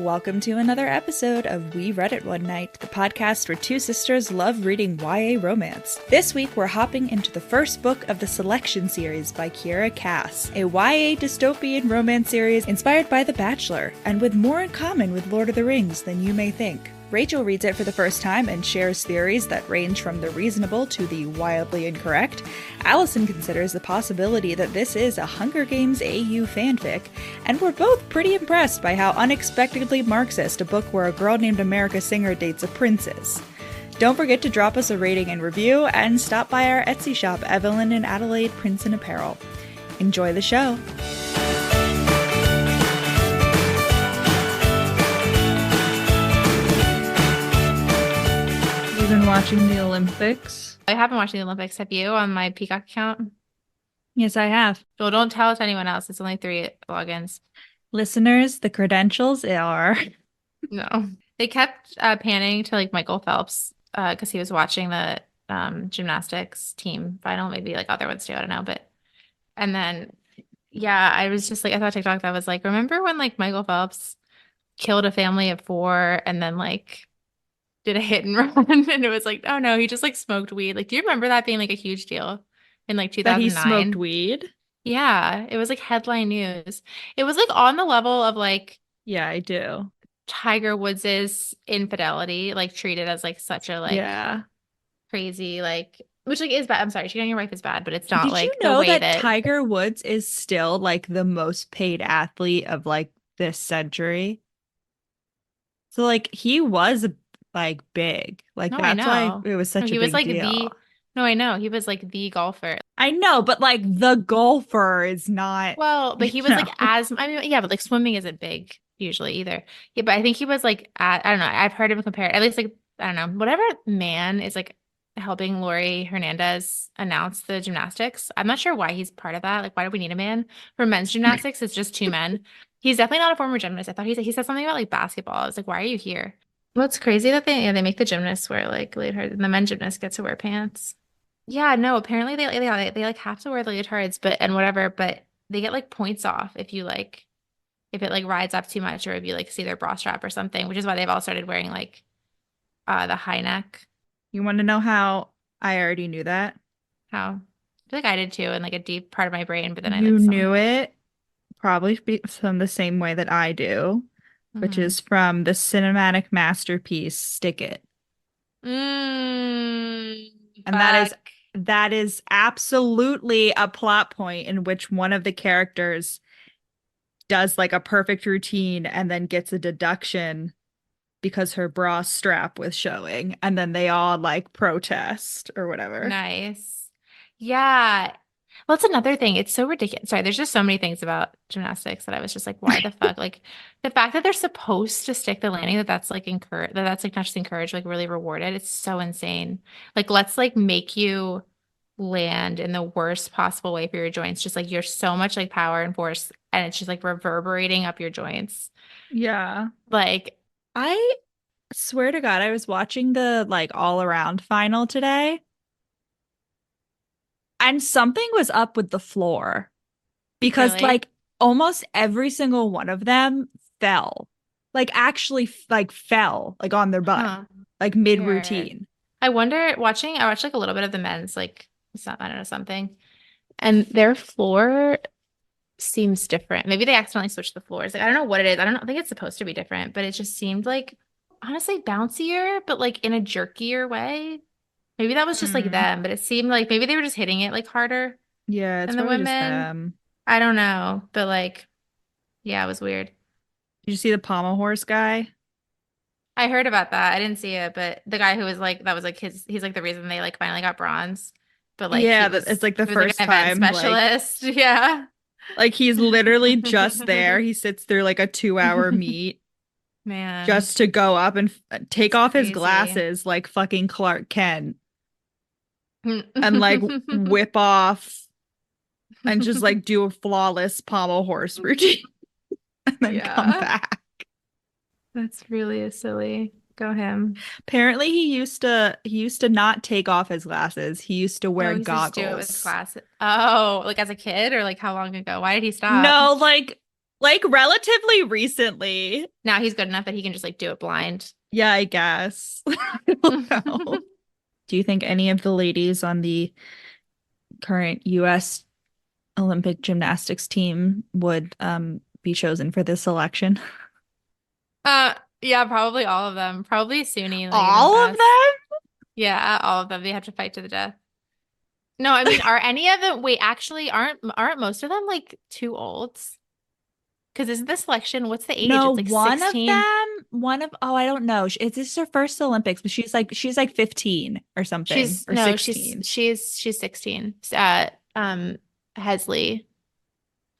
welcome to another episode of We Read It One Night, the podcast where two sisters love reading YA romance. This week we're hopping into the first book of the Selection series by Kiera Cass, a YA dystopian romance series inspired by The Bachelor, and with more in common with Lord of the Rings than you may think. Rachel reads it for the first time and shares theories that range from the reasonable to the wildly incorrect. Allison considers the possibility that this is a Hunger Games AU fanfic, and we're both pretty impressed by how unexpectedly Marxist a book where a girl named America Singer dates a prince is. Don't forget to drop us a rating and review, and stop by our Etsy shop, Evelyn and Adelaide Prince and Apparel. Enjoy the show! Been watching the Olympics. I haven't watched the Olympics. Have you on my Peacock account? Yes, I have. Well, don't tell it to anyone else. It's only 3 logins. Listeners, the credentials are... No. They kept panning to like Michael Phelps because he was watching the gymnastics team final. Maybe like other ones too. I don't know. But and then yeah, I was just like, I thought TikTok that was like, remember when like Michael Phelps killed a family of 4 and then like did a hit and run and it was like, oh no, he just like smoked weed. Like, do you remember that being like a huge deal in like 2009? That he smoked weed? Yeah, it was like headline news. It was like on the level of like, yeah, I do. Tiger Woods's infidelity, like treated as like such a like crazy like, which like is bad. I'm sorry, cheating on your wife is bad, but it's not. Did like you know the way that Tiger Woods is still like the most paid athlete of like this century? So like he was like big, like that's why it was such a big deal. He was like I know he was like the golfer. I know, but like the golfer is not. Well, but he was like yeah, but like swimming isn't big usually either. Yeah, but I think he was like I don't know. I've heard him compare at least like I don't know whatever man is like helping Lori Hernandez announce the gymnastics. I'm not sure why he's part of that. Like, why do we need a man for men's gymnastics? It's just 2 men. He's definitely not a former gymnast. I thought he said something about like basketball. I was like, why are you here? Well, it's crazy that they make the gymnasts wear like leotards and the men gymnasts get to wear pants. Yeah, no, apparently they like have to wear the leotards, but they get like points off if you like if it like rides up too much or if you like see their bra strap or something, which is why they've all started wearing like the high neck. You want to know how I already knew that? How? I feel like I did too in like a deep part of my brain, but then you knew it probably from the same way that I do. Which is from the cinematic masterpiece Stick It. And that is absolutely a plot point in which one of the characters does like a perfect routine and then gets a deduction because her bra strap was showing, and then they all like protest or whatever. Nice. Yeah. Well, it's another thing. It's so ridiculous. Sorry, there's just so many things about gymnastics that I was just like, why the fuck? Like the fact that they're supposed to stick the landing, that's like that's like not just encouraged, like really rewarded. It's so insane. Like, let's like make you land in the worst possible way for your joints. Just like you're so much like power and force, and it's just like reverberating up your joints. Yeah. Like, I swear to God, I was watching the like all around final today. And something was up with the floor because really? like almost every single one of them fell, like actually like fell like on their butt, like mid routine. I watched like a little bit of the men's like I don't know something, and their floor seems different. Maybe they accidentally switched the floors. Like I don't know what it is. I think it's supposed to be different, but it just seemed like honestly bouncier, but like in a jerkier way. Maybe that was just like them, but it seemed like maybe they were just hitting it like harder. Yeah, it's than the women. Just them. I don't know, but like, yeah, it was weird. Did you see the pommel horse guy? I heard about that. I didn't see it, but the guy who was like that was like he's like the reason they like finally got bronze. But like it's like the first like time specialist. Like, yeah. Like he's literally just there. He sits through like a 2-hour meet. Man. Just to go up and take off his glasses like fucking Clark Kent. And like whip off and just like do a flawless pommel horse routine and then come back. That's really silly. Go him. Apparently he used to not take off his glasses. He used to wear goggles. Do it with glasses. Oh, like as a kid or like how long ago? Why did he stop? No, like Like relatively recently. Now he's good enough that he can just like do it blind. Yeah, I guess. I don't know. Do you think any of the ladies on the current US Olympic gymnastics team would be chosen for this election? Yeah, probably all of them. Probably Suni, like even All of less. them? Yeah, all of them. They have to fight to the death. No, I mean, are any of them, wait, actually, aren't most of them like too old? Because isn't the selection, what's the age? No, It's like one of 16. them, oh, I don't know. It's this is her first Olympics, but she's like 15 or something She's or no, she's 16. she's 16. Hesley,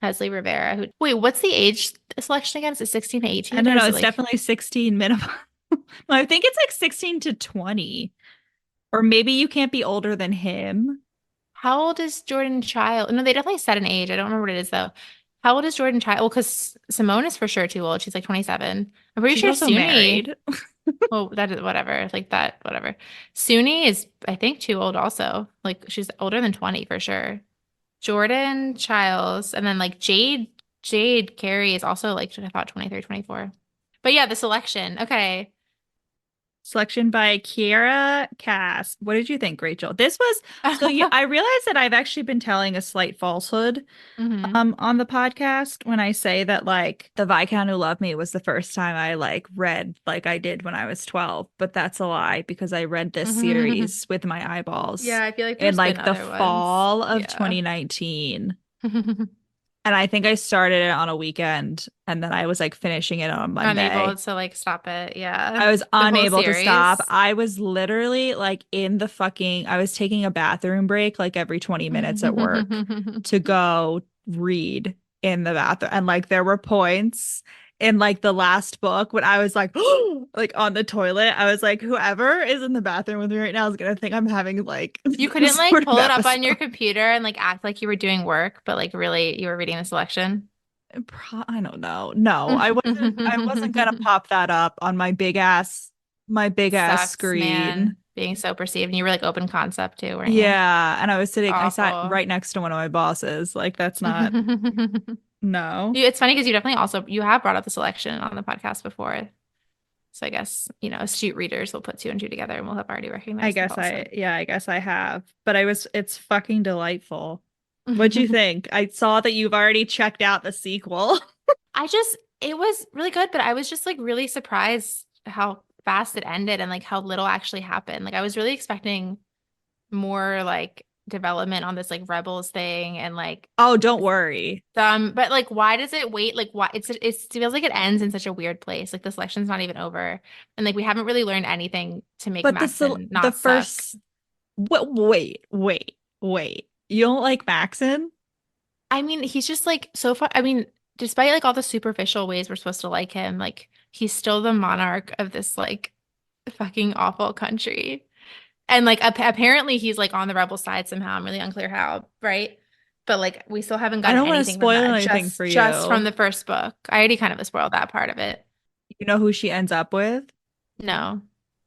Hesley Rivera. Who wait, what's the age selection again? Is it 16 to I 18 don't or know. is it It's like definitely 16 minimum. I think it's like 16 to 20. Or maybe you can't be older than him. how old is Jordan Child? No, they definitely set an age. I don't remember what it is though. How old is Jordan Child? Well, because Simone is for sure too old. She's like 27. I'm pretty She's sure also Suni. married. Well, that is whatever. Like that, whatever. Suni is, I think, too old also. Like she's older than 20 for sure. Jordan Childs, and then like Jade Carey is also like I thought 23, 24. But yeah, the selection. Okay. Selection by Kiera Cass. What did you think, Rachel? This was I realized that I've actually been telling a slight falsehood hmm on the podcast when I say that like The Viscount Who Loved Me was the first time I like read like I did when I was 12, but that's a lie because I read this series with my eyeballs Yeah, I feel like in there's been like the other ones. fall of Yeah. 2019. And I think I started it on a weekend and then I was like finishing it on Unable Monday. to like stop it. Yeah. I was The whole unable to stop. series. I was literally like I was taking a bathroom break like every 20 minutes at work to go read in the bathroom. And like there were points in like the last book when I was like, like on the toilet, I was like, whoever is in the bathroom with me right now is gonna think I'm having like You couldn't this like sort of pull it up on your episode. computer and like act like you were doing work, but like really you were reading the selection. I don't know. No, I wasn't gonna pop that up on my big ass Sucks, screen. man. Being so perceived. And you were like open concept too, weren't you? Yeah, and I sat Awful. right next to one of my bosses. Like that's not no. It's funny because you definitely also you have brought up the selection on the podcast before. So I guess, astute readers will put two and two together and will have already I recognized the guess falsehood. I guess I have. But it's fucking delightful. What'd you think? I saw that you've already checked out the sequel. It was really good, but I was just like really surprised how fast it ended and like how little actually happened. Like I was really expecting more like development on this like rebels thing and like Oh, don't worry. but like why does it wait? Like why it feels like it ends in such a weird place. Like the selection's not even over. And like we haven't really learned anything to make But Maxon the not suck. first wait. You don't like Maxon? I mean, he's just like so far. I mean, despite like all the superficial ways we're supposed to like him, like he's still the monarch of this like fucking awful country. And like apparently he's like on the rebel side somehow. I'm really unclear how, right? But like we still haven't I gotten don't want to anything from spoil that. anything for Just from you. the first book. I already kind of spoiled that part of it. You know who she ends up with? No.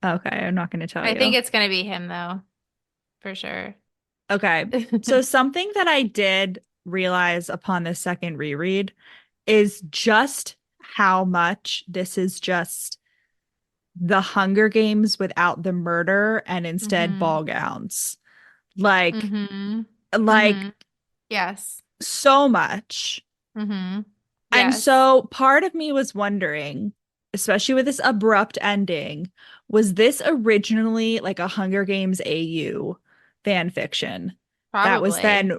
Okay, I'm not going to tell I think you. it's gonna be him though, for sure. Okay. So something that I did realize upon this second reread is just how much this is just the Hunger Games without the murder and instead hmm ball gowns. Like, hmm like hmm Yes. so much. hmm And Yes. so part of me was wondering, especially with this abrupt ending, was this originally like a Hunger Games AU fan fiction that was Probably. then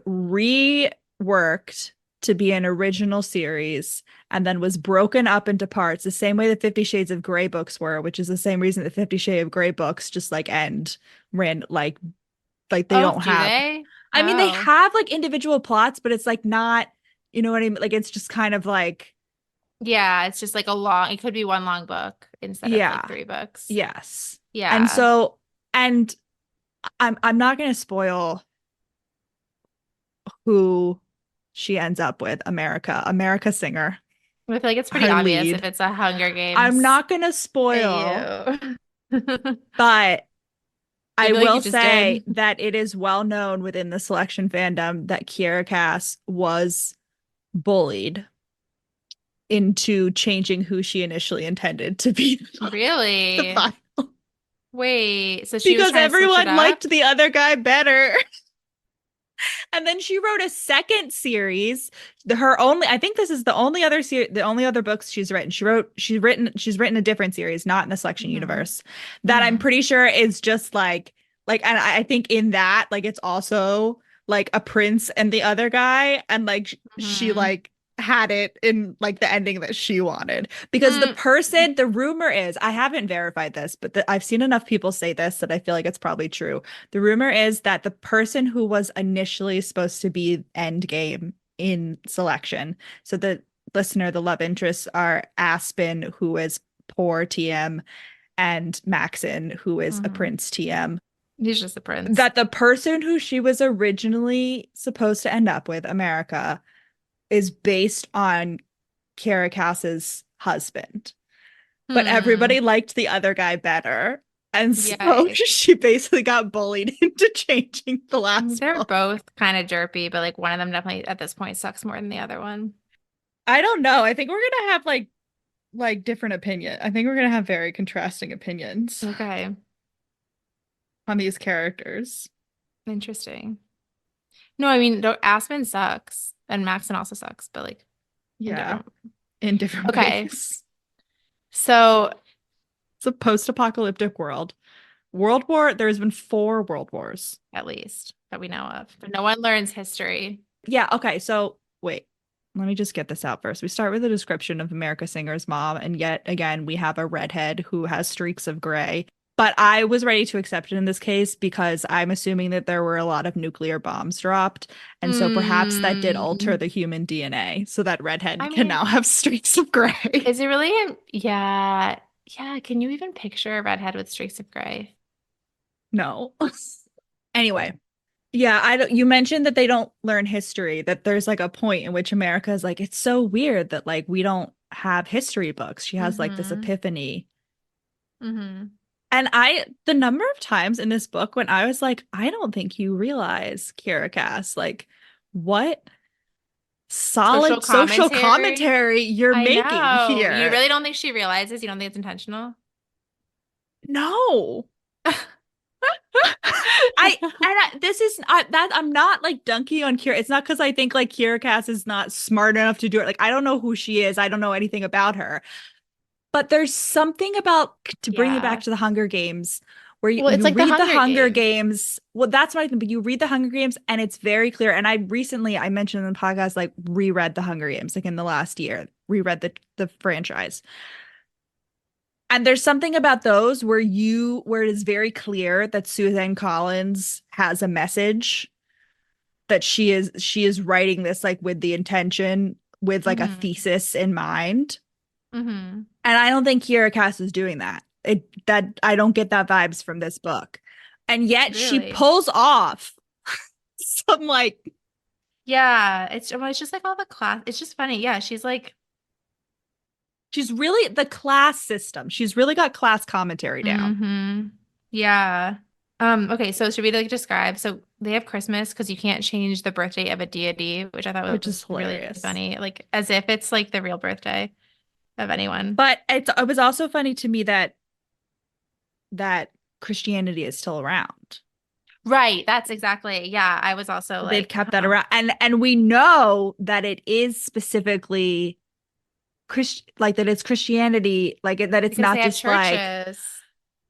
reworked to be an original series and then was broken up into parts the same way the 50 Shades of Grey books were, which is the same reason the 50 Shades of Grey books just like end ran like they Oh, don't do have. they? I mean, they Oh. have like individual plots, but it's like not, you know what I mean? Like it's just kind of like, Yeah, it could be one long book instead of like yeah, three books. yes. And Yeah. so, and I'm not gonna spoil who she ends up with, America Singer, I feel like it's pretty her obvious if lead. it's a Hunger I'm Games not gonna spoil, AU. but I I feel like will you just say did. that it is well known within the selection fandom that Kiera Cass was bullied into changing who she initially intended to be the Really? final. Wait, so she was Because trying to switch it everyone up? liked the other guy better. And then she wrote a second series. Her only, I think this is the only other the only other books she's written. She's written a different series, not in the Selection Hmm. universe, that I'm Hmm. pretty sure is just and I think in that, like, it's also like a prince and the other guy, and like she Hmm. like had it in like the ending that she wanted, because Mm. the rumor is, I haven't verified this, but I've seen enough people say this that I feel like it's probably true. The rumor is that the person who was initially supposed to be Endgame in Selection, so the listener, the love interests are Aspen, who is poor TM, and Maxon, who is a Hmm. prince TM, He's just a prince. that the person who she was originally supposed to end up with, America, is based on Kiera Cass's husband. But Hmm. everybody liked the other guy better. And so Yikes. she basically got bullied into changing the last They're book. both kind of derpy, but like one of them definitely at this point sucks more than the other one. I don't know. I think we're gonna have different opinion. I think we're gonna have very contrasting opinions Okay. on these characters. Interesting. No, I mean, Aspen sucks and Maxon also sucks, but like in Yeah, different. in different Okay. ways. So It's a post-apocalyptic world. There's been 4 world wars. at least that we know of, but no one learns history. Yeah, okay, so wait. Let me just get this out first. We start with a description of America Singer's mom, and yet again, we have a redhead who has streaks of gray. But I was ready to accept it in this case because I'm assuming that there were a lot of nuclear bombs dropped. And so perhaps that did alter Mm, the human DNA so that redhead I can mean, now have streaks of gray. is it really? Yeah. Yeah. Can you even picture a redhead with streaks of gray? No. Anyway, yeah, I don't, you mentioned that they don't learn history, that there's like a point in which America is like, it's so weird that like we don't have history books. She has like this Mm-hmm. epiphany. Mm-hmm. And the number of times in this book when I was like, I don't think you realize, Kiera Cass, like what Social solid social commentary. commentary you're I making know. You here. really don't think she realizes? You don't think it's intentional? No. This is that I'm not like dunking on Kiera. It's not because I think like Kiera Cass is not smart enough to do it. Like, I don't know who she is. I don't know anything about her. But there's something about, to bring it back Yeah. to the Hunger Games, where Well, it's you like the read the Hunger Hunger Games. Games. Well, that's my thing. But you read the Hunger Games and it's very clear. And I mentioned in the podcast, like, reread the Hunger Games, like in the last year, reread the franchise. And there's something about those where it is very clear that Suzanne Collins has a message, that she is writing this like with the intention, with like a Mm-hmm. thesis in mind. Mm-hmm. And I don't think Kiera Cass is doing that. That I don't get that vibes from this book. And yet she Really? pulls off some like, Yeah. It's just like all the class. It's just funny. Yeah. She's like, she's really the class system. She's really got class commentary down, mm-hmm. Yeah. Okay, so should we like describe? So they have Christmas because you can't change the birthday of a deity, which I thought which is was really hilarious. funny. Like as if it's like the real birthday of anyone. But it was also funny to me that Christianity is still around. Right. That's exactly. Yeah. I was also They've like, kept that huh. around, and we know that it is specifically like that it's Christianity, like that it's Because they not have just like, churches.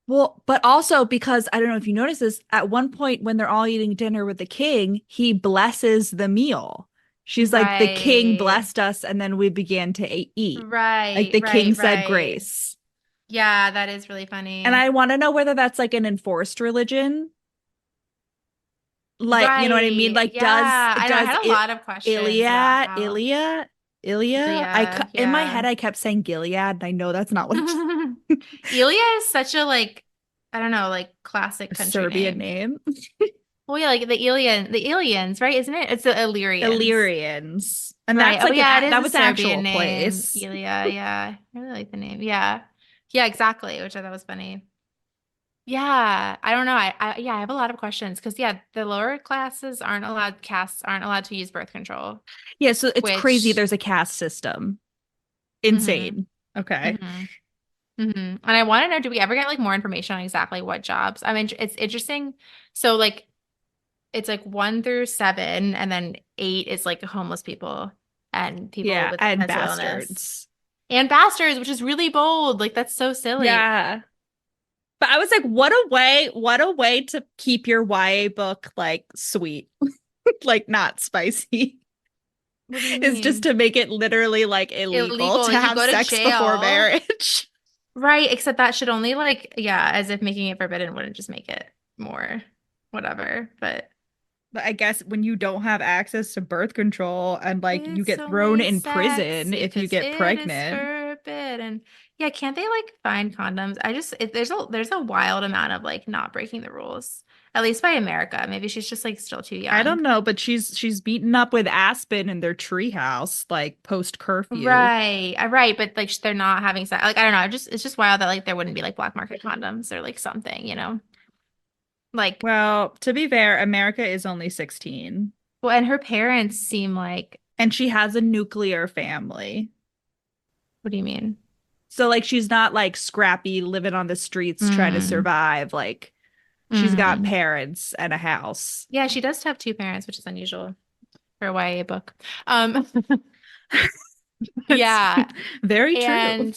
well, but also because I don't know if you notice this, at one point when they're all eating dinner with the king, he blesses the meal. She's like, the king Right. blessed us, and then we began to eat. Like Right. the king Right. said Right. grace. Yeah, that is really And funny. I want to know whether that's like an enforced religion. Like, you know what I mean? Right. Like, does Yeah. I know. I does had a it lot of questions about Iliad, how Ilia, Ilia? Leah, In my yeah. head I kept saying Gilead, and I know that's not what it's Elia is such a like, I don't know, like classic a country Serbian name. name. Well, yeah, like the aliens, right? Isn't it? It's the Illyrians. Illyrians. And Right. that's Oh like yeah, it is that a was an Serbian actual name. place. Elia, yeah. I really like the name. Yeah. Yeah, exactly, which I thought was funny. Yeah. I don't know. I have a lot of questions because yeah, the lower classes aren't allowed, castes aren't allowed to use birth control, Yeah, so it's crazy which there's a caste system. Mm-hmm. Okay. Mm-hmm. Mm-hmm. And I want to know, do we ever get like more information on exactly what jobs? I mean, it's interesting. So like it's like 1 through 7, and then 8 is like homeless people and people Yeah, with and mental illness. bastards. And bastards, which is really bold. Like that's so silly. Yeah. But I was like, what a way to keep your YA book like sweet, like not spicy. What do you Is just mean? to make it literally like illegal Illegal, to like you have go to sex before jail. marriage. Right, except that should only like, yeah, as if making it forbidden wouldn't just make it more whatever. But But I guess when you don't have access to birth control and like you it's get thrown only in prison sexy if you because get it is pregnant. forbidden. Yeah, can't they like find condoms? There's a wild amount of like not breaking the rules, at least by America. Maybe she's just like still too I young. don't know, but she's beaten up with Aspen in their treehouse, like post curfew. Right, but like they're not having sex. Like I don't know, it's just wild that like there wouldn't be like black market condoms or like something, you know? Like, Well, to be fair, America is only 16 well, and her parents seem like, and she has a nuclear family. what do you mean? So like she's not like scrappy living on the streets trying to Mm, survive. Like she's got mm. parents and a house. Yeah, she does have two parents, which is unusual for a YA book. Um, It's yeah, very true. and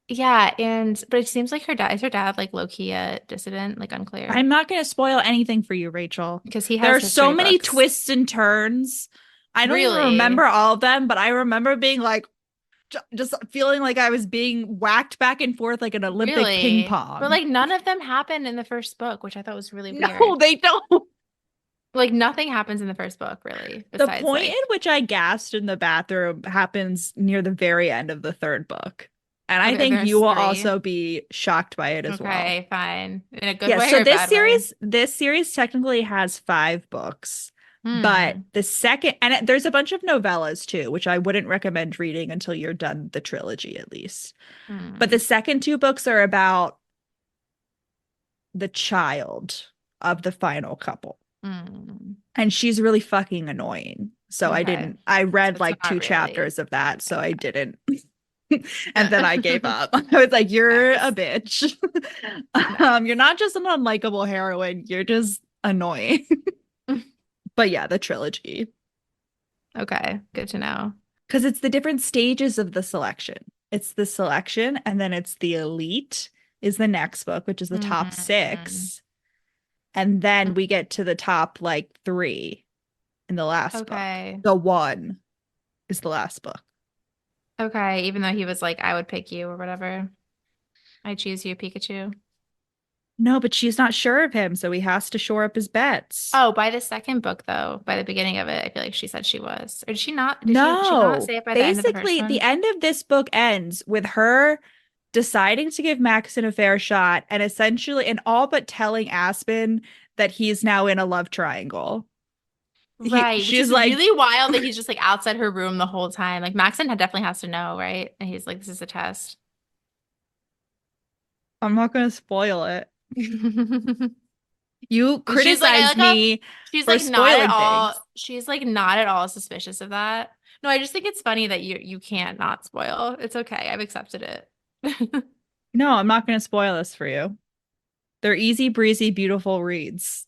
yeah, and but it seems like her dad like low key a dissident, like unclear I'm not going to spoil anything for you, Rachel. because he There has are so history many books. twists and turns. I don't even Really, remember all of them, but I remember being like, just feeling like I was being whacked back and forth like an Olympic ping really, but pong. like none of them happened in the first book, which I thought was really No, weird. they don't. Like nothing happens in the first book, really, The besides point in like, which I gasped in the bathroom happens near the very end of the third book. And I okay, think you there's will three. also be shocked by it as well. Okay, fine. In a good Yeah, way so or a bad way? this series technically has 5 books, but Hmm. the second and there's a bunch of novellas too, which I wouldn't recommend reading until you're done the trilogy at least. But the Hmm. second 2 books are about the child of the final couple. Hmm. And she's really fucking annoying. So Okay. I So read it's like not two really. chapters of that, so I Okay. didn't. And then I gave up. I was like, you're a Nice. bitch. You're Nice. not just an unlikable heroine, you're just annoying. But yeah, the trilogy. Okay. Good to know. Because it's the different stages of the selection. It's the selection, and then it's the elite is the next book, which is the top Hmm. 6. And then we get to the top like 3 in the last book. Okay. The one is the last book. Okay. Even though he was like, I would pick you or whatever. I choose you, Pikachu. No, but she's not sure of him, so he has to shore up his bets. Oh, by the second book though, by the beginning of it, I feel like she said she was. Or did she not? Did she not No. say it by the end of the first Basically, the one? end of this book ends with her deciding to give Maxon a fair shot and essentially and all but telling Aspen that he's now in a love triangle. Right, which She's is like, really wild that he's just like outside her room the whole time. Like Maxon definitely has to know, right? And he's like, this is a test. I'm not going to spoil it. You But she's like, I criticize like how me she's for like not at spoiling all, things. she's like not at all suspicious of that. No, I just think it's funny that you can't not spoil. It's okay. I've accepted it. No, I'm not going to spoil this for you. They're easy breezy, beautiful reads.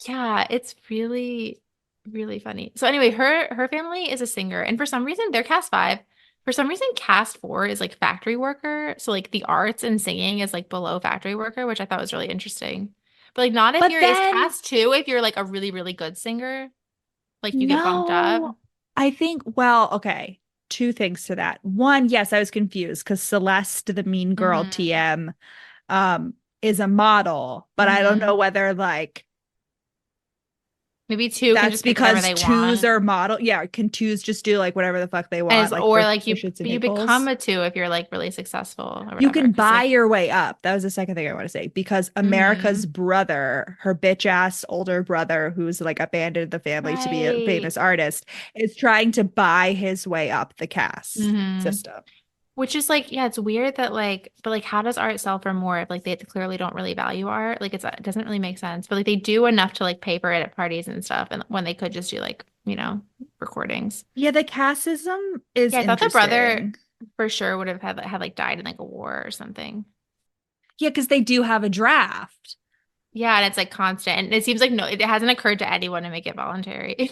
Yeah, it's really, really funny. So anyway, her family is a singer, and for some reason they're cast 5. For some reason, cast 4 is like factory worker. So like the arts and singing is like below factory worker, which I thought was really interesting. But like not if But you're is then, cast 2 if you're like a really, really good singer, like you get bumped up. no, I think, well, okay, 2 things to that. One, yes, I was confused because Celeste, the mean girl Hmm. TM, um, is a model, but I don't know Hmm. whether like Maybe 2 can that's just pick whatever because they twos want. are model. Yeah, can twos just do like whatever the fuck they And want, it's like or for like shits and you become giggles. a 2 if you're like really successful or You whatever. can Because buy like, your way up. That was the second thing I want to say because America's hmm. brother, her bitch ass older brother, who's like abandoned the family to be a Right. famous artist, is trying to buy his way up the caste Hmm. system. Which is like, yeah, it's weird that like, but like, how does art sell for more if like they clearly don't really value art? Like, it doesn't really make sense. But like, they do enough to like pay for it at parties and stuff, and when they could just do like recordings. Yeah, the casteism is Yeah, I thought the brother interesting. for sure would have had like died in like a war or something. Yeah, because they do have a draft. Yeah, and it's like constant. And it seems like no, it hasn't occurred to anyone to make it voluntary.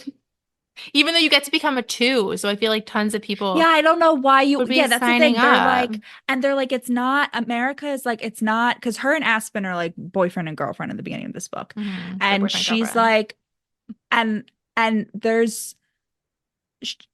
Even though you get to become a two. So I feel like tons of Yeah, people I don't know why would be yeah, that's the signing thing. They're up. like, and they're like, it's not, America is like, it's not, because her and Aspen are like boyfriend and girlfriend in the beginning of this book. Their And boyfriend, she's girlfriend. like, and there's,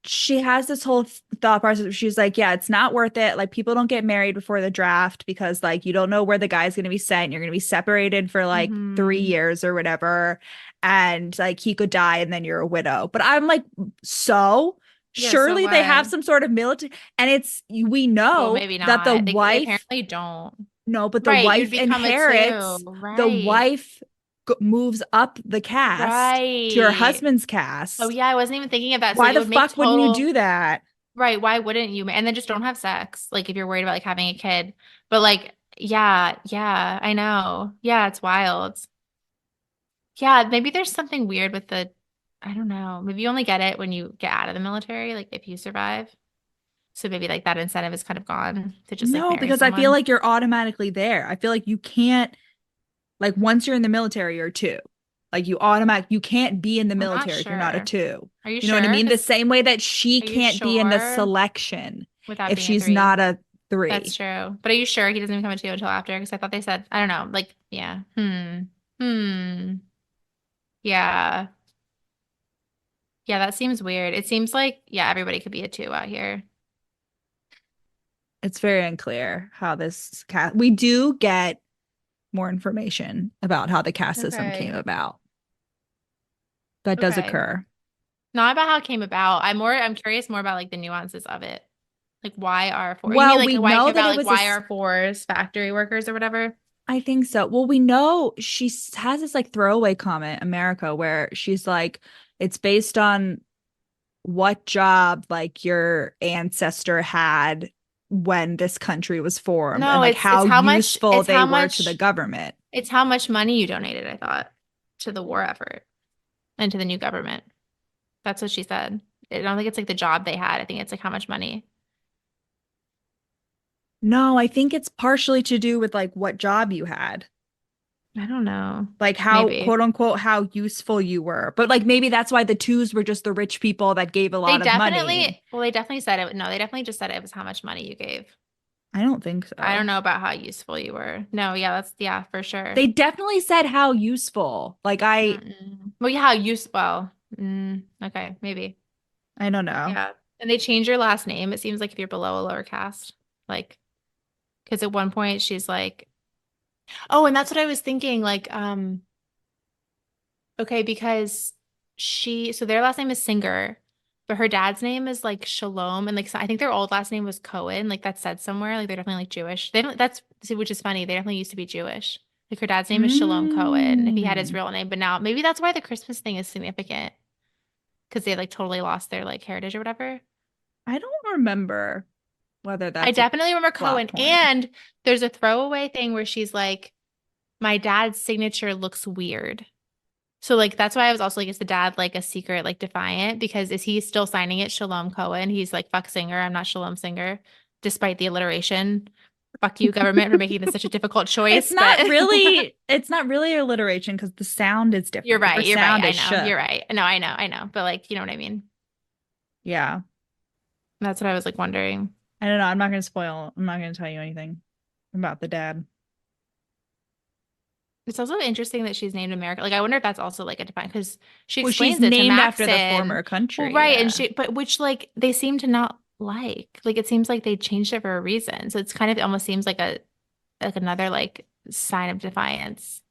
she has this whole thought process where she's like, yeah, it's not worth it. Like, people don't get married before the draft because, like, you don't know where the guy's going to be sent. You're going to be separated for like 3 years or whatever. And like, he could die and then you're a widow. But I'm like, so Yeah, so surely they have what? some sort of military. And we Well, know maybe that the not. They wife, apparently don't. no, but the Right, you'd wife become a two. inherits, the Right. wife moves up the cast to her Right. husband's Oh cast. yeah, I wasn't even thinking of that. So Why like it the would make fuck wouldn't you total do that? right. Why wouldn't you? And then just don't have sex. Like if you're worried about like having a kid. But like, yeah, yeah, I know. Yeah, it's wild. Yeah, maybe there's something weird with I don't know. Maybe you only get it when you get out of the military, like if you survive. So maybe like that incentive is kind of gone to just like No, marry because I feel someone. like you're automatically there. I feel like you can't, like, once you're in the military, you're a two. Like, you can't be in the I'm not military if you're not a sure. two. Are you You know what I sure? mean? The same way that she Are you can't be in the sure selection without if being a she's three? not a That's three. true. But are you sure he doesn't become a two until after? Because I thought they said, I don't know, like, yeah. Hmm. Yeah. Yeah, that seems weird. It seems like, yeah, everybody could be a two out here. It's very unclear how this cast. We do get more information about how the caste system came Okay. about. That does Okay. occur. Not about how it came about. I'm curious more about like the nuances of it. Like why are four, you mean Well, like we why it know came that about it like was a why are fours factory workers or whatever? I think so. Well, we know has this like throwaway comment, America, where she's like, it's based on what job like your ancestor had when this country was formed and No, like it's how how much useful they were to the government. it's how much money you donated, I thought, to the war effort and to the new government. That's what she said. I don't think it's like the job they had. I think it's like how much money. No, I think it's partially to do with like what job you had. I don't know. Like how Maybe. quote unquote how useful you were. But like maybe that's why the twos were just the rich people that gave a They lot of money. definitely, well, they definitely said it. No, they definitely just said it was how much money you gave. I don't think I don't so. know about how useful you were. No, yeah, yeah, for sure. They definitely said how useful. Well, yeah, how useful. Okay, maybe. I don't know. Yeah. And they change your last name. It seems like if you're below a lower caste, like, because at one point she's like, oh, and that's what I was thinking. Like, okay, because so their last name is Singer, but her dad's name is like Shalom, and like so I think their old last name was Cohen. Like that's said somewhere. Like they're definitely like Jewish. They don't. That's see, which is funny. They definitely used to be Jewish. Like her dad's name is Shalom Cohen, if he had his Mm, real name, but now maybe that's why the Christmas thing is significant because they like totally lost their like heritage or whatever. I don't remember whether I that's a definitely remember plot Cohen, point. and there's a throwaway thing where she's like, my dad's signature looks weird. So like that's why I was also like, is the dad like a secret like defiant? Because is he still signing it Shalom Cohen? He's like, fuck Singer, I'm not Shalom Singer, despite the alliteration. Fuck you, government, for making this such a difficult choice. But It's not really alliteration because the sound is you're different. The right, first you're right. sound I is know, sh. you're right. No, I know. But like, you know what I mean? Yeah. That's what I was like wondering. I don't know. I'm not gonna tell you anything about the dad. It's also interesting that she's named America. Like, I wonder if that's also like a define because she Well, she's explains it to named after the Maxon. former Well, country. right, and Yeah. but which like they seem to not like. Like, it seems like they changed it for a reason. So it's kind of it almost seems like like another like sign of defiance,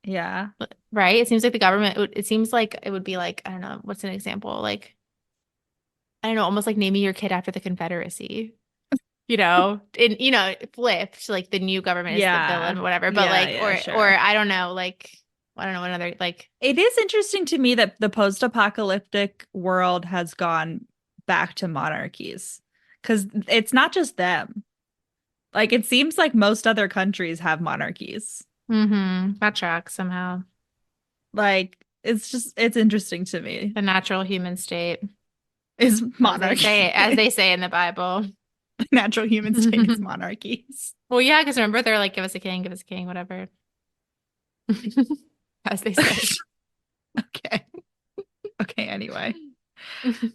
Yeah. right? It seems like the government. It seems like it would be like I don't know what's an example like I don't know almost like naming your kid after the Confederacy. And flipped, like the new government is the villain, Yeah. whatever. But Yeah, like, yeah, or sure. I don't know, like I don't know another like It is interesting to me that the post-apocalyptic world has gone back to monarchies because it's not just them. Like it seems like most other countries have monarchies. that tracks somehow. Like it's interesting to me. The natural human state, Is as monarchy. they say in the Bible. Natural human state is monarchies. Well, yeah, because remember they're like, give us a king, whatever. As they say. Okay. Okay, anyway.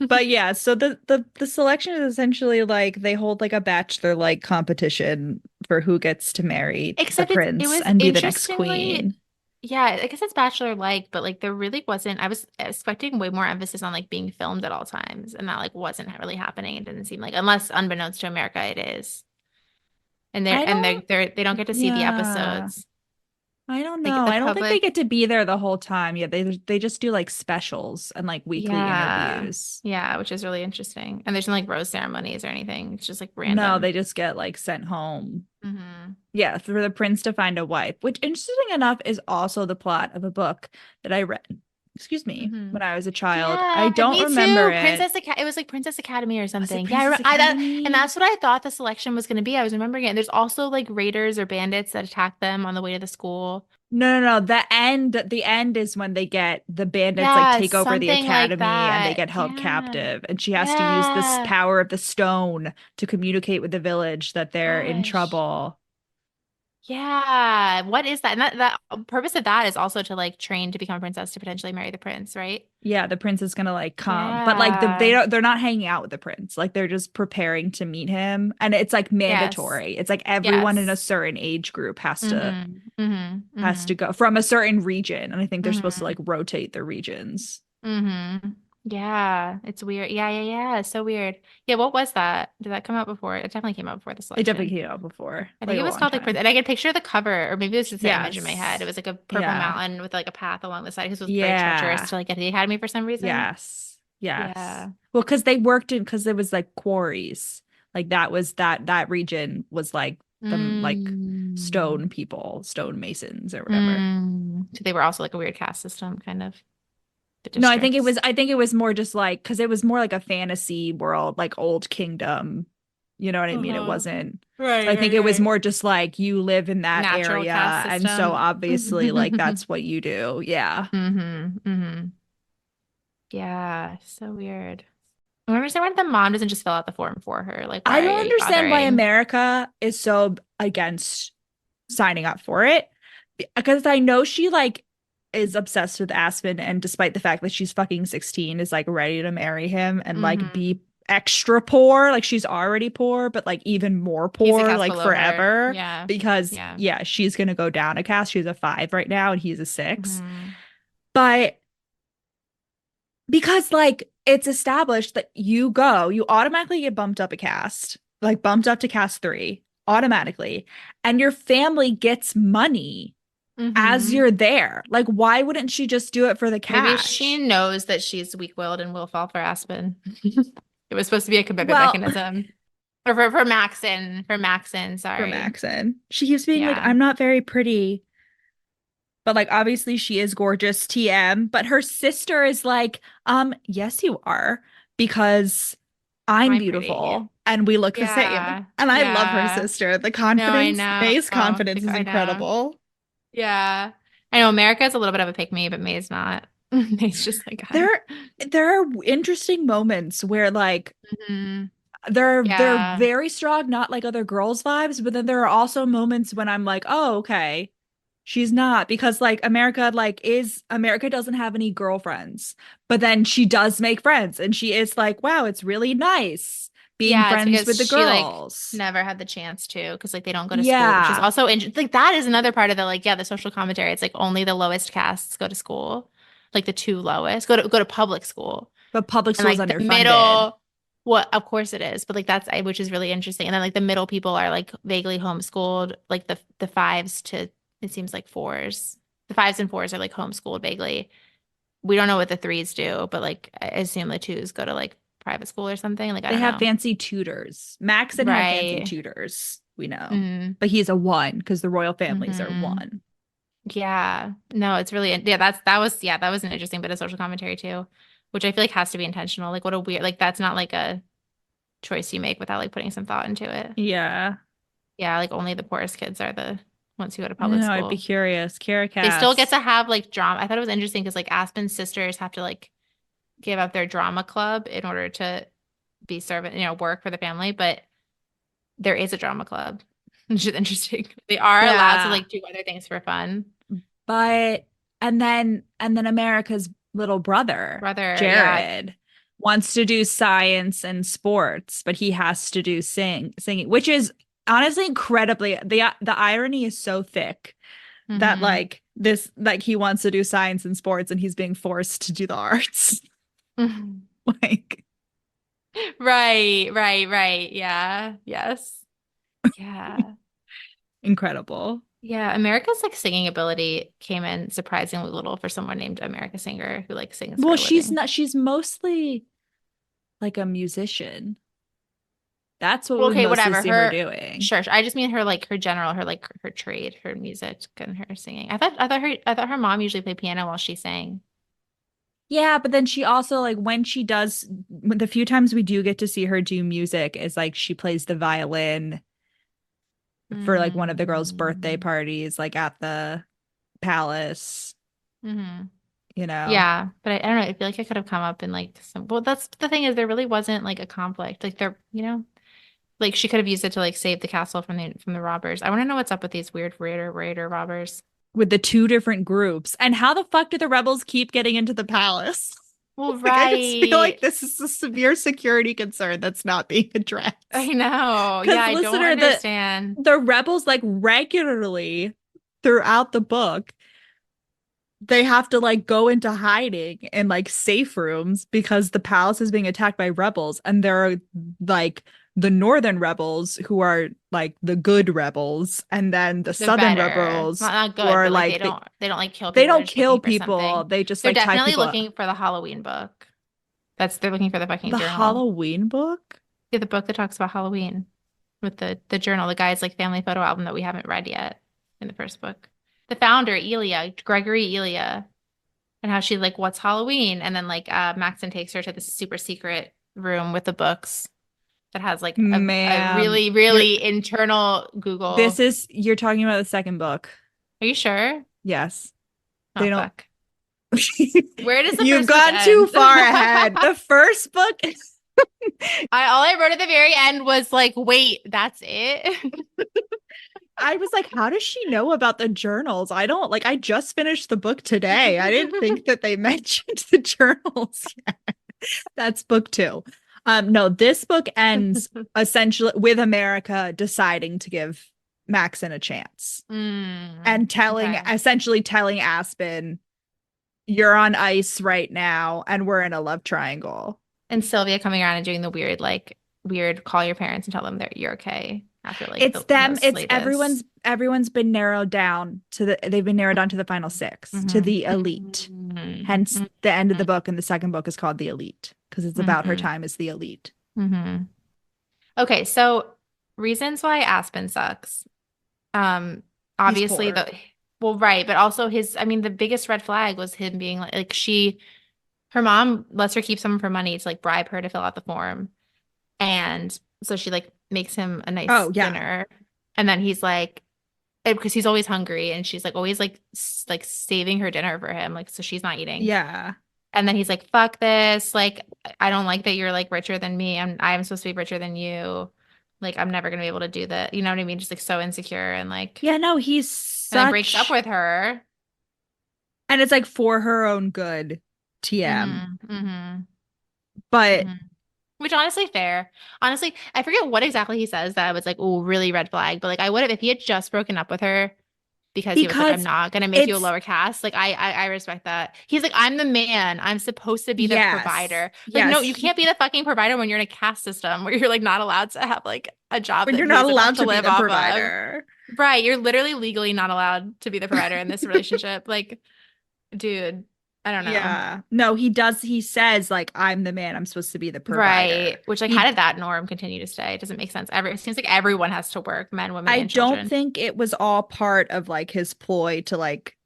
But yeah, so the selection is essentially like they hold like a bachelor like competition for who gets to marry the Except it prince was and be the next interestingly, queen. yeah, I guess it's Bachelor like, but like there really wasn't. I was expecting way more emphasis on like being filmed at all times, and that like wasn't really happening. It didn't seem like, unless unbeknownst to America, it is. And I don't they don't get to see the yeah. episodes. I don't Like know. the I don't think they public, get to be there the whole time. Yeah, they just do like specials and like weekly yeah, interviews. yeah, which is really interesting. And there's no like rose ceremonies or anything. It's just like No, random. they just get like sent home. Hmm. Yeah, for the prince to find a wife, which interesting enough is also the plot of a book that I read, excuse me, Hmm. when I was a child. I Yeah, don't me remember too. it. It was like Princess Academy or Was it something. Yeah, Princess and Academy? that's what I thought the selection was going to be. I was remembering it. And there's also like raiders or bandits that attack them on the way to the school. No, no, no. The end is when they get the bandits like Yeah, take over the something like academy and they that. get held Yeah. captive, and she has to use this Yeah. power of the stone to communicate with the village that they're in Gosh. trouble. Yeah. What is that? And that purpose of that is also to like train to become a princess to potentially marry the prince, right? Yeah, the prince is gonna like come, but like Yeah. they're not hanging out with the prince. Like they're just preparing to meet him, and it's like Yes. mandatory. It's like everyone in a Yes. certain age group Mm-hmm. Mm-hmm. has to Mm-hmm. go from a certain region, and I think they're supposed to Mm-hmm. like rotate the regions. Mm-hmm. Yeah. It's weird. Yeah, yeah, yeah. It's so weird. Yeah, what was that? Did that come out before? It definitely came out before the It definitely selection. came out before, I like think a it was long called like, time. and I can picture the cover, or maybe it was just the image in my head. It Yes. was like a purple Yeah. mountain with like a path along the side because it was very treacherous Yeah. to like get to the academy for some reason. Yes. Yes. Yeah. Well, because they worked in because there was like quarries. Like that was that region was like the like Mm. stone people, stone masons or whatever. Mm. So they were also like a weird caste system, kind of the No, districts. I think it was more just like because it was more like a fantasy world, like old kingdom. You know what I mean? It Uh-huh. wasn't Right, I think right, it was right. more just like you live in that Natural caste area and so system. obviously like that's what you do. Yeah. Mm-hmm. Mm-hmm. Yeah, so weird. I don't understand why the mom doesn't just fill out the form for her. Like, I why don't are you understand why bothering? America is so against signing up for it because I know she like is obsessed with Aspen and despite the fact that she's fucking 16 is like ready to marry him and like Mm-hmm. be extra poor like she's already poor but like even more He's a poor caste like below her. forever Yeah. because Yeah. yeah she's gonna go down a caste. She's a 5 right now and he's a 6 Mm-hmm. but because like it's established that you automatically get bumped up a caste, like bumped up to caste 3 automatically, and your family gets money as Mm-hmm. you're there. Like, why wouldn't she just do it for the Maybe she cash? knows that she's weak-willed and will fall for Aspen. It was supposed to be a commitment Well, mechanism. Or for Maxon, for sorry. Maxon, she keeps being like, Yeah. I'm not very pretty. But like obviously she is gorgeous TM, but her sister is like, yes you are because I'm I'm pretty. beautiful and we look the same. Yeah. And I love her Yeah. sister. The No, I confidence, know. May's confidence Like, is I know. incredible. Yeah. I know America's a little bit of a pick me, but May's not. May's just like, There I'm. there are interesting moments where like Mhm. they're Yeah. very strong, not like other girls vibes, but then there are also moments when I'm like, oh, okay. She's not because like America doesn't have any girlfriends, but then she does make friends and she is like, wow, it's really nice being Yeah, it's friends because with the she like girls. never had the chance to because like they don't go to school, which is Yeah. also like that is another part of the like yeah, the social commentary. It's like only the lowest castes go to school. Like the two lowest go to public school. But public And school is like the underfunded. middle, what of course it is, but like which is really interesting. And then like the middle people are like vaguely homeschooled, like the fives to it seems like fours. The fives and fours are like homeschooled vaguely. We don't know what the threes do, but like I assume the twos go to like private school or something. Like I They don't have know. fancy tutors. Maxon had fancy Right. tutors, we know. Mm-hmm. But he's a 1 because the royal families are Mm-hmm. 1. Yeah. No, it's really yeah, that was an interesting bit of social commentary too, which I feel like has to be intentional. Like what a weird like that's not like a choice you make without like putting some thought into it. Yeah. Yeah, like only the poorest kids are the once you go to I don't public know. I'd be school. curious. Kiera They still get Cass. to have like drama. I thought it was interesting because like Aspen's sisters have to like give up their drama club in order to be servant, work for the family. But there is a drama club, which is interesting. They are allowed to Yeah. like do other things for fun. But and then America's little brother, Brother, yeah. Jared, wants to do science and sports, but he has to do singing, which is honestly incredibly the irony is so thick that Hmm. he wants to do science and sports and he's being forced to do the arts. Like Right, right, right. Yeah. Yes. Yeah. incredible. Yeah. America's like singing ability came in surprisingly little for someone named America Singer who like sings for Well, a living. she's mostly like a musician. That's what Well, we okay, mostly whatever. see her Her doing. sure. I just mean her like her general, her like her trade, her music and her singing. I thought her mom usually played piano while she sang. Yeah, but then she also like when she does the few times we do get to see her do music is like she plays the violin for like one of the girls' birthday Mm. parties, like at the palace, Hmm. you know. Yeah, but I don't know. I feel like it could have come up in like some. Well, that's the thing is there really wasn't like a conflict. Like there, like she could have used it to like save the castle from the robbers. I want to know what's up with these weird raider robbers. With the two different groups. And how the fuck do the rebels keep getting into the palace? Well, Like I just feel like right. this is a severe security concern that's not being I addressed. know. Yeah, Because I don't listener, the understand. the rebels like regularly throughout the book they have to like go into hiding in like safe rooms because the palace is being attacked by rebels and there are like the northern rebels who are like the good rebels and then the They're southern better. rebels Not who good, are but like they like don't like kill they people. They're don't just kill looking for people, something. they just They're like tie definitely people up. looking for the Halloween book. They're looking for the fucking The journal. Halloween book. Yeah, the book that talks about Halloween with the journal, the guy's like family photo album that we haven't read yet in the first book. The founder, Elia, Gregory Elia, and how she like, what's Halloween? And then like Maxon takes her to this super secret room with the books that has like a Ma'am, really, you're really internal this Google. is you're talking about the second book. Are you sure? Yes, Oh they don't. fuck. Where does the You've first book gone too end? far ahead. The first book All I wrote at the very end was like, wait, that's it? I was like, how does she know about the journals? I don't like, I just finished the book today. I didn't think that they mentioned the journals yet. That's book two. No, this book ends essentially with America deciding to give Maxon a chance and Okay. essentially telling Aspen, you're on ice right now and we're in a love triangle. And Sylvia coming around and doing the weird call your parents and tell them that you're okay after like It's the them, most it's latest. everyone's been narrowed down to they've been narrowed down to the final six, to Hmm. the elite. Hence, Hmm. the end of the book and the second book is called The Elite because it's about her Hmm. time as the elite. Hmm. Okay, so reasons why Aspen sucks. He's Obviously poor. well, right, but also I mean, the biggest red flag was him being like her mom lets her keep some of her money to like bribe her to fill out the form. And so she like makes him a nice Oh, yeah. dinner. And then he's like, because he's always hungry and she's like always like like saving her dinner for him, like so she's not eating. Yeah. And then he's like, fuck this. Like, I don't like that you're like richer than me. I'm supposed to be richer than you. Like, I'm never gonna be able to do that. You know what I mean? Just like so insecure and like Yeah, no, he's and then breaks up such with her. and it's like for her own good, TM. Hmm. Hmm. But Hmm. Which honestly fair. Honestly, I forget what exactly he says that I was like, oh, really red flag. But like I would have if he had just broken up with her because he was like, I'm because not gonna make you a it's lower caste. Like I respect that. He's like, I'm the man. I'm supposed to be the yes. provider. Like, Yes, no, you can't be the fucking provider when you're in a caste system where you're like not allowed to have like a job when that you're not pays enough allowed to to be live the off of. provider. Right. You're literally legally not allowed to be the provider in this relationship. Like, dude, I don't know. Yeah. No, he does. He says, like, I'm the man. I'm supposed to be the Right. provider. Which like how He, did that norm continue to stay? It doesn't make sense. It seems like everyone has to work, men, women, I and don't children. think it was all part of like his ploy to like,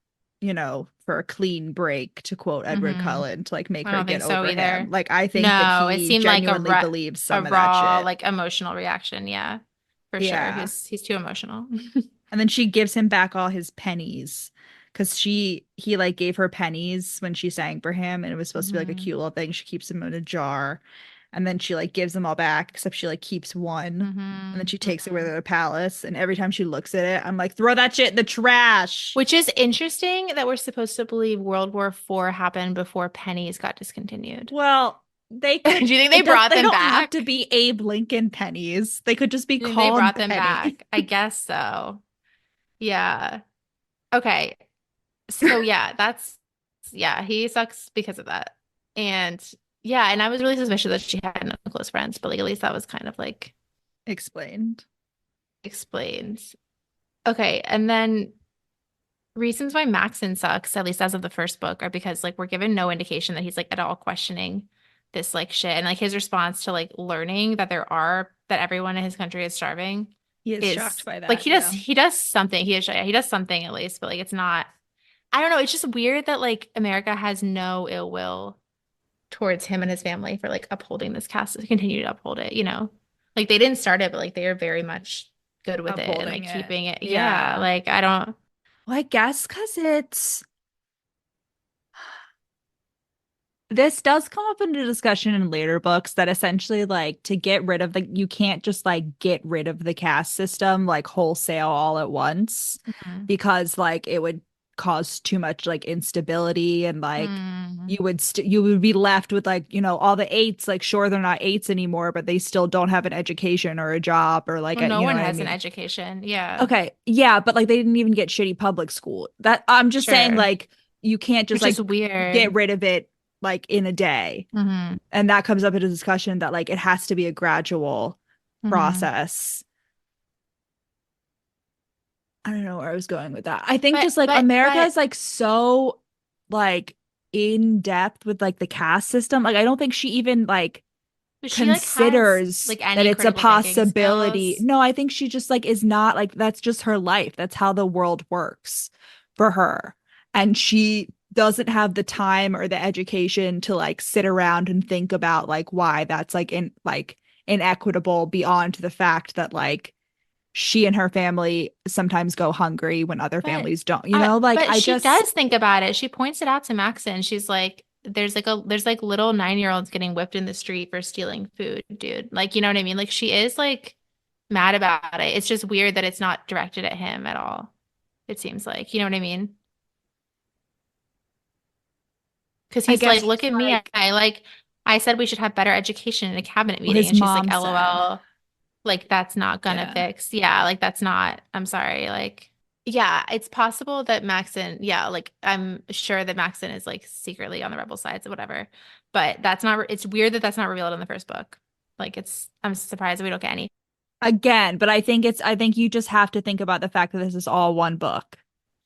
for a clean break, to quote Edward Hmm. Cullen, to like make I her don't get think so over him. either. Like, I think that No, it he seemed like genuinely believes a some of that raw, shit. like emotional reaction. Yeah, for sure. Yeah. He's too emotional. And then she gives him back all his pennies because he like gave her pennies when she sang for him, and it was supposed to be like a Mm-hmm. cute little thing. She keeps them in a jar, and then she like gives them all back, except she like keeps one, and then Mm-hmm. she takes it with Mm-hmm. her to the palace. And every time she looks at it, I'm like, throw that shit in the trash. Which is interesting that we're supposed to believe World War IV happened before pennies got discontinued. Well, they Do could. you think they It does. brought They them don't have to back? be Abe Lincoln pennies. They could just be Do you think they called brought them penny. back? I guess so. Yeah. Okay. So yeah, yeah, he sucks because of that. And yeah, and I was really suspicious that she had no close friends, but like at least that was kind of like Explained. explained. Okay, and then reasons why Maxon sucks, at least as of the first book, are because like we're given no indication that he's like at all questioning this like shit. And like his response to like learning that everyone in his country is starving He is shocked is by like that. Yeah. he does something. He does something at least, but like it's not, I don't know, it's just weird that like America has no ill will towards him and his family for like upholding this cast to continue to uphold it, you know? Like they didn't start it, but like they are very much good with it and Upholding like it. keeping it. Yeah, Yeah. like I don't. Well, I guess because this does come up in a discussion in later books that essentially like to get rid of you can't just like get rid of the caste system like wholesale all at once Mhm. because like it would cause too much like instability and like Mm. you would be left with like all the eights, like sure they're not eights anymore but they still don't have an education or a job or like Well, no you know one what I has an mean. education. Yeah, Okay, yeah, but like they didn't even get shitty public school. That I'm just saying sure. like you can't just Which is like get weird. rid of it like in a day. Hmm. And that comes up in a discussion that like it has to be a gradual Hmm. process. I don't know where I was going with that. I think But just like but America but is like so like in depth with like the caste system. Like I don't think she even like but she like has considers like that any it's a critical thinking possibility. skills. No, I think she just like is not like that's just her life. That's how the world works for her. And she doesn't have the time or the education to like sit around and think about like why that's like inequitable beyond the fact that like she and her family sometimes go hungry when other But families don't. Like but I she just does think about it. She points it out to Maxon. She's like, there's like little 9-year-olds getting whipped in the street for stealing food, dude. Like, you know what I mean? Like she is like mad about it. It's just weird that it's not directed at him at all. It seems like, you know what I mean? Because I he's guess like, she's look at me. like I said we should have better education in a cabinet well, meeting. his And she's like, mom said. LOL. Like that's not gonna Yeah. fix. Yeah, like that's not, I'm sorry. Like, yeah, it's possible that Maxon, yeah, like I'm sure that Maxon is like secretly on the rebel sides or whatever. But that's not, it's weird that that's not revealed in the first book. Like I'm surprised that we don't get any. Again, but I think you just have to think about the fact that this is all one book.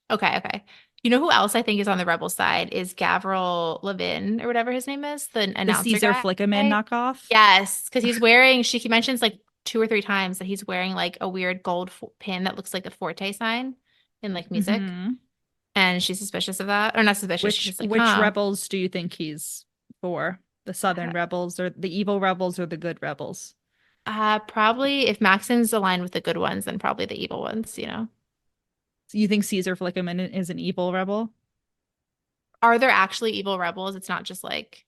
Okay, okay. You know who else I think is on the rebel side is Gavril Levin or whatever his name is, the The announcer Caesar guy. Flickerman knockoff. Yes, because he's wearing, she mentions like 2 or 3 times that he's wearing like a weird gold pin that looks like the Forte sign in like music. Hmm. And she's suspicious of that. Or not suspicious. She's just like, Which huh. rebels do you think he's for? The Southern rebels or the evil rebels or the good rebels? Probably if Maxon's aligned with the good ones, then probably the evil ones, you know. So you think Caesar Flickerman is an evil rebel? Are there actually evil rebels? It's not just like,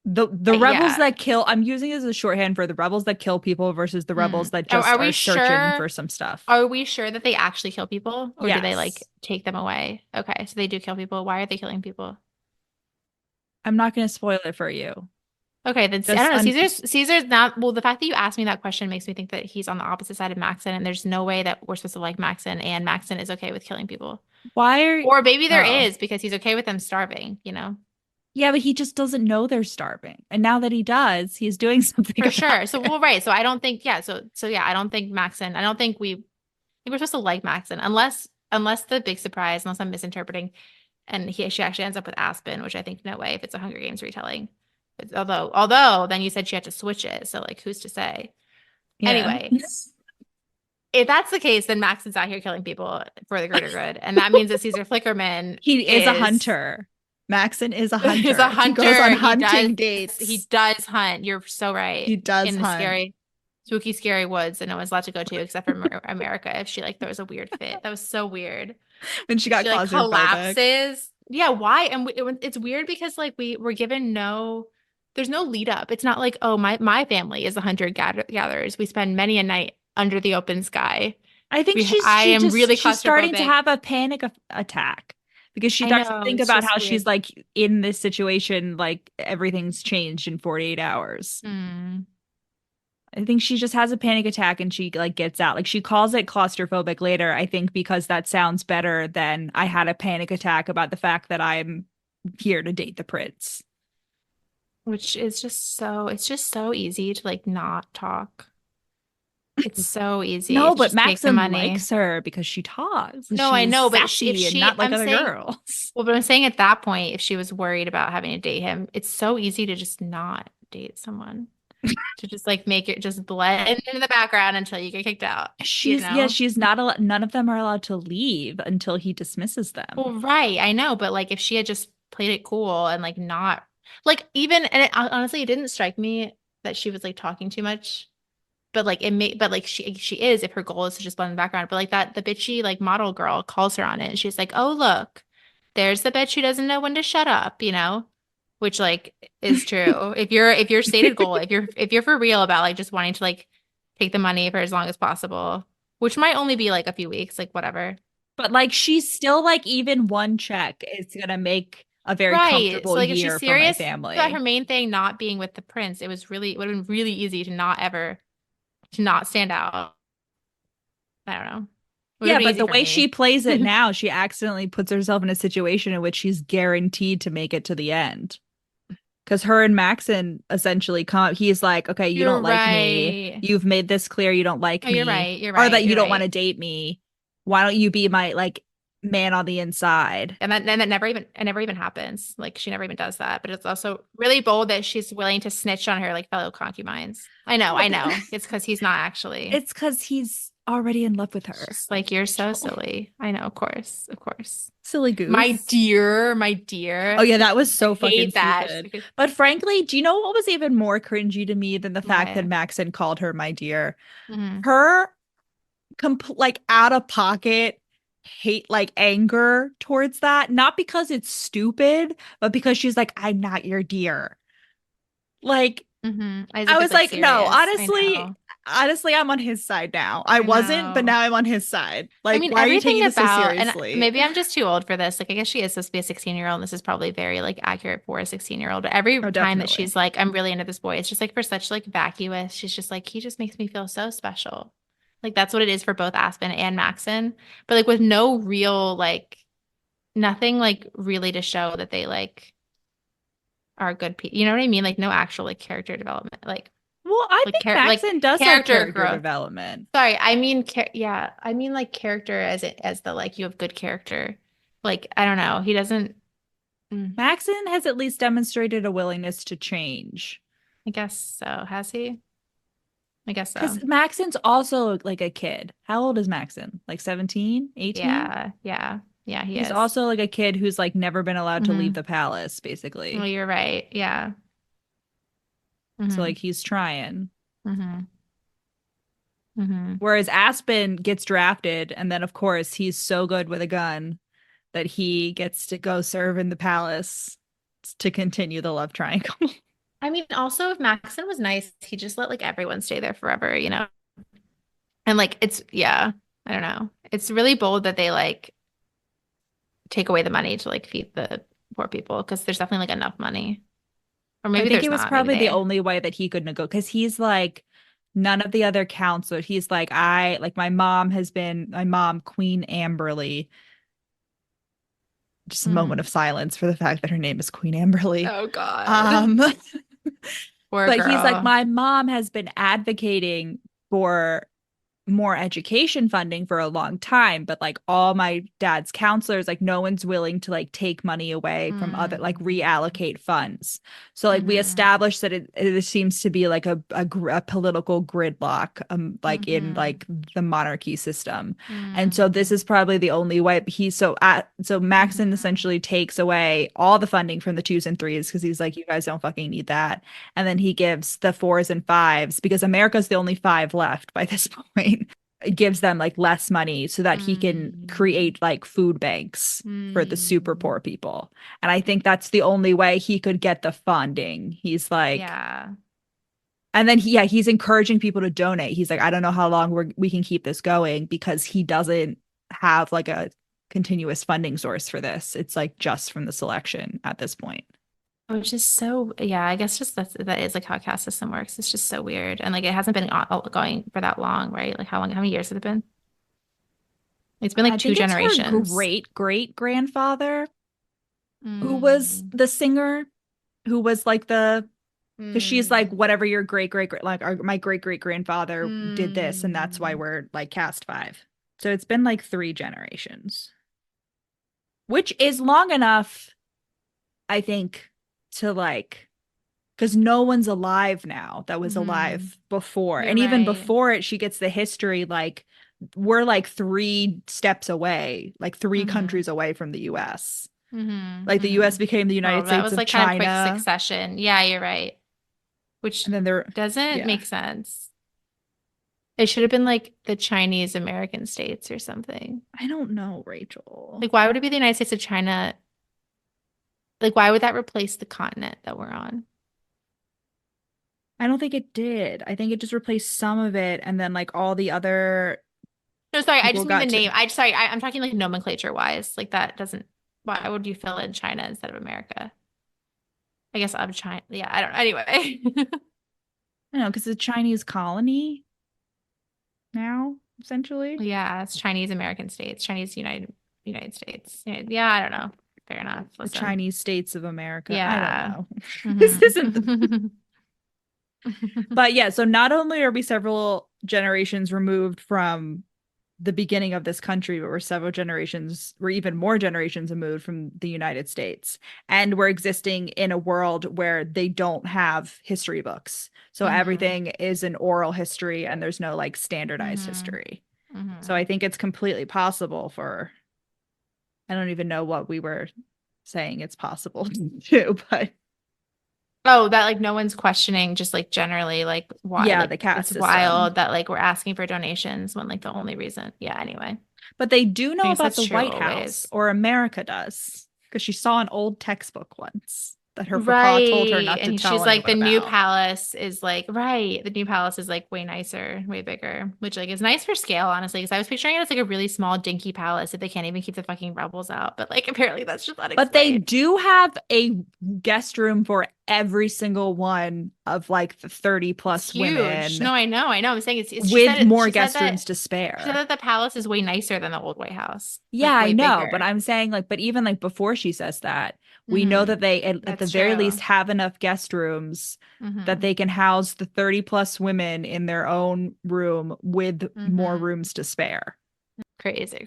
The rebels yeah. that kill, I'm using it as a shorthand for the rebels that kill people versus the Hmm. rebels that Are just we are searching sure? for some stuff. Are we sure that they actually kill people, or do they like Yes. take them away? Okay, so they do kill people. Why are they killing people? I'm not going to spoil it for you. Okay, then I Just don't know. Caesar's not, well, the fact that you asked me that question makes me think that he's on the opposite side of Maxon, and there's no way that we're supposed to like Maxon, and Maxon is okay with killing people. why are Or maybe there oh. is because he's okay with them starving, you know? Yeah, but he just doesn't know they're starving. And now that he does, he's doing something For about sure. So it. well, right. So I don't think, yeah. So yeah, I don't think Maxon. I don't think I think we're supposed to like Maxon unless the big surprise, unless I'm misinterpreting, and she actually ends up with Aspen, which I think no way if it's a Hunger Games retelling. Although then you said she had to switch it, so like who's to say? Yeah. Anyway, if that's the case, then Maxon's out here killing people for the greater good, and that means that Caesar Flickerman He is a is hunter. Maxon is a is a hunter. He goes on hunter. hunting He dates. does hunt. You're so right. He does In the hunt. scary spooky, scary woods, and no one's allowed to go to except for America if she like throws a weird fit. That was so weird. When she got She like claustrophobic. collapses. Yeah, why? And it's weird because like we were given there's no lead up. It's not like, oh, my family is a hunter gatherers. We spend many a night under the open sky. I think I am really she's starting to claustrophobic. have a panic attack because she I starts to know, think it's about how just she's weird. like in this situation, like everything's changed in 48 hours. Hmm. I think she just has a panic attack and she like gets out. Like she calls it claustrophobic later, I think because that sounds better than I had a panic attack about the fact that I'm here to date the prince. Which is it's just so easy to like not talk. It's so easy No, to but just take the Maxim money. likes her because she talks and No, I she's know, but if sassy and not like I'm other saying, girls. well, but I'm saying at that point, if she was worried about having to date him, it's so easy to just not date someone, to just like make it just blend into the background until you get kicked out, you Yeah, know? she's not allowed, none of them are allowed to leave until he dismisses them. Well, right, I know, but like if she had just played it cool and like not like even, and honestly, it didn't strike me that she was like talking too much. But like it may, but like she is if her goal is to just blend in the background. But like that the bitchy like model girl calls her on it and she's like, "Oh look, there's the bitch who doesn't know when to shut up," you know, which like is true. If your stated goal, if you're for real about like just wanting to like take the money for as long as possible, which might only be like a few weeks, like whatever. But like she's still like even one check is gonna make a very Right. So comfortable like if she's year for my serious about her family. main thing not being with the prince, it would have been really easy to not ever to not stand out. I don't know. It would have Yeah, been but easy the for way she me. plays it now, she accidentally puts herself in a situation in which she's guaranteed to make it to the end. Because her and Maxon essentially come, he's like, okay, you You're don't like me. right. You've made this clear you don't like Oh, you're me, right. You're or right. that you You're don't want right. to date me. Why don't you be my like man on the inside? And that never even happens. Like she never even does that. But it's also really bold that she's willing to snitch on her like fellow concubines. I But know. It's because he's not actually. it's because he's already in love with It's her. just like you're so Rachel. silly. I know, of course. Of course. Silly goose. My Oh dear. yeah, that was I so fucking hate that. stupid. But frankly, do you know what was even more cringy to me than the fact that Why? Maxon called her my dear? Hmm. Her like out of pocket hate like anger towards that, not because it's stupid, but because she's like, I'm not your dear. Like Hmm. As I if was it's like like, no, serious. I know. honestly, I'm on his side now. I I wasn't, but know. now I'm on his side. I Like, mean, why are you everything taking this so about, and seriously? maybe I'm just too old for this. Like, I guess she is supposed to be a 16-year-old, and this is probably very like accurate for a 16-year-old. But every Oh, time that definitely. she's like, I'm really into this boy, it's just like for such like vacuous. She's just like, he just makes me feel so special. Like that's what it is for both Aspen and Maxon. But like with no real like nothing like really to show that they like are good people. You know what I mean? Like no actual like character development. Well, I think Like Maxon does have character character growth. development. Sorry, I mean, yeah, I mean like character as the like you have good character. Like I don't know, he doesn't. mm, Maxon has at least demonstrated a willingness to change. I guess so. Has he? I guess so. Because Maxon's also like a kid. How old is Maxon? Like 17, 18? Yeah, yeah, yeah. He He's is. also like a kid who's like never been allowed to leave Hmm. the palace, Well, basically. you're right. Yeah. So Hmm. like he's trying. Hmm. Hmm. Whereas Aspen gets drafted, and then of course he's so good with a gun that he gets to go serve in the palace to continue the love triangle. I mean, also if Maxon was nice, he just let like everyone stay there forever, you know? And like it's yeah, I don't know. It's really bold that they like take away the money to like feed the poor people because there's definitely like enough money. Or I maybe think there's it was not. Maybe probably the they. only way that he could negotiate because he's like none of the other counselors. He's like, I like my mom, Queen Amberly. Just a moment Mhm. of silence for the fact that her name is Queen Amberly. Oh God. Um, Poor but he's like, girl. my mom has been advocating for more education funding for a long time, but like all my dad's counselors, like no one's willing to like take money away from other, like reallocate funds. So like we established that it seems to be like a political gridlock, like in like the monarchy system. And so this is probably the only way. So Maxon essentially takes away all the funding from the twos and threes because he's like, you guys don't fucking need that. And then he gives the fours and fives because America's the only five left by this point. It gives them like less money so that he can create like food banks for the super poor people. And I think that's the only way he could get the funding. He's like, Yeah. And then he's encouraging people to donate. He's like, I don't know how long we can keep this going because he doesn't have like a continuous funding source for this. It's like just from the selection at this point. Which is so, yeah, I guess just that is like how a caste system works. It's just so weird. And like it hasn't been going for that long, right? Like how many years has it been? It's been like two generations. Great grandfather who was the singer, who was like because she's like, whatever your my great grandfather did this, and that's why we're like caste 5. So it's been like 3 generations, which is long enough, I think, to like, because no one's alive now that was alive before. You're and even right. before it, she gets the history, like we're like 3 steps away, like 3 countries away from the US. Like the US became the United States that was of like China. kind of quick succession. Yeah, you're right. Which And then there doesn't make sense. It should have been like the Chinese American states or something. I don't know, Rachel. Like, why would it be the United States of China? Like, why would that replace the continent that we're on? I don't think it did. I think it just replaced some of it, and then like all the other. No, sorry, I people just mean the got to- name. I'm talking like nomenclature wise. Like that doesn't. Why would you fill in China instead of America? I guess I'm China. Yeah, I don't know. Anyway. I know, because it's a Chinese colony now, essentially. Yeah, it's Chinese American states, Chinese United States. Yeah, I don't know. Fair enough. The Listen. Chinese states of America. Yeah. I don't know. This isn't. But yeah, so not only are we several generations removed from the beginning of this country, but we're even more generations removed from the United States. And we're existing in a world where they don't have history books. So everything is an oral history and there's no like standardized history. So I think it's completely possible I don't even know what we were saying it's possible to do, but oh, that like no one's questioning just like generally like why like, the caste it's system. wild that like we're asking for donations when like the only reason. Yeah, anyway. But they do know about the true White always. House, or America does, because she saw an old textbook once that her Right. papa told her not to And tell she's like, the anyone new about. palace is like, right. The new palace is like way nicer, way bigger, which like is nice for scale, honestly. Because I was picturing it as like a really small, dinky palace if they can't even keep the fucking rebels out. But like apparently that's just not explained. But they do have a guest room for every single one of like the 30 plus women. No, I know. I'm saying it's with more guest rooms to spare. She said that the palace is way nicer than the old White House. Yeah, like, I know. bigger. But I'm saying like, but even like before she says that, we know that they at the very least have enough guest rooms that they can house the 30 plus women in their own room with more rooms to spare. Crazy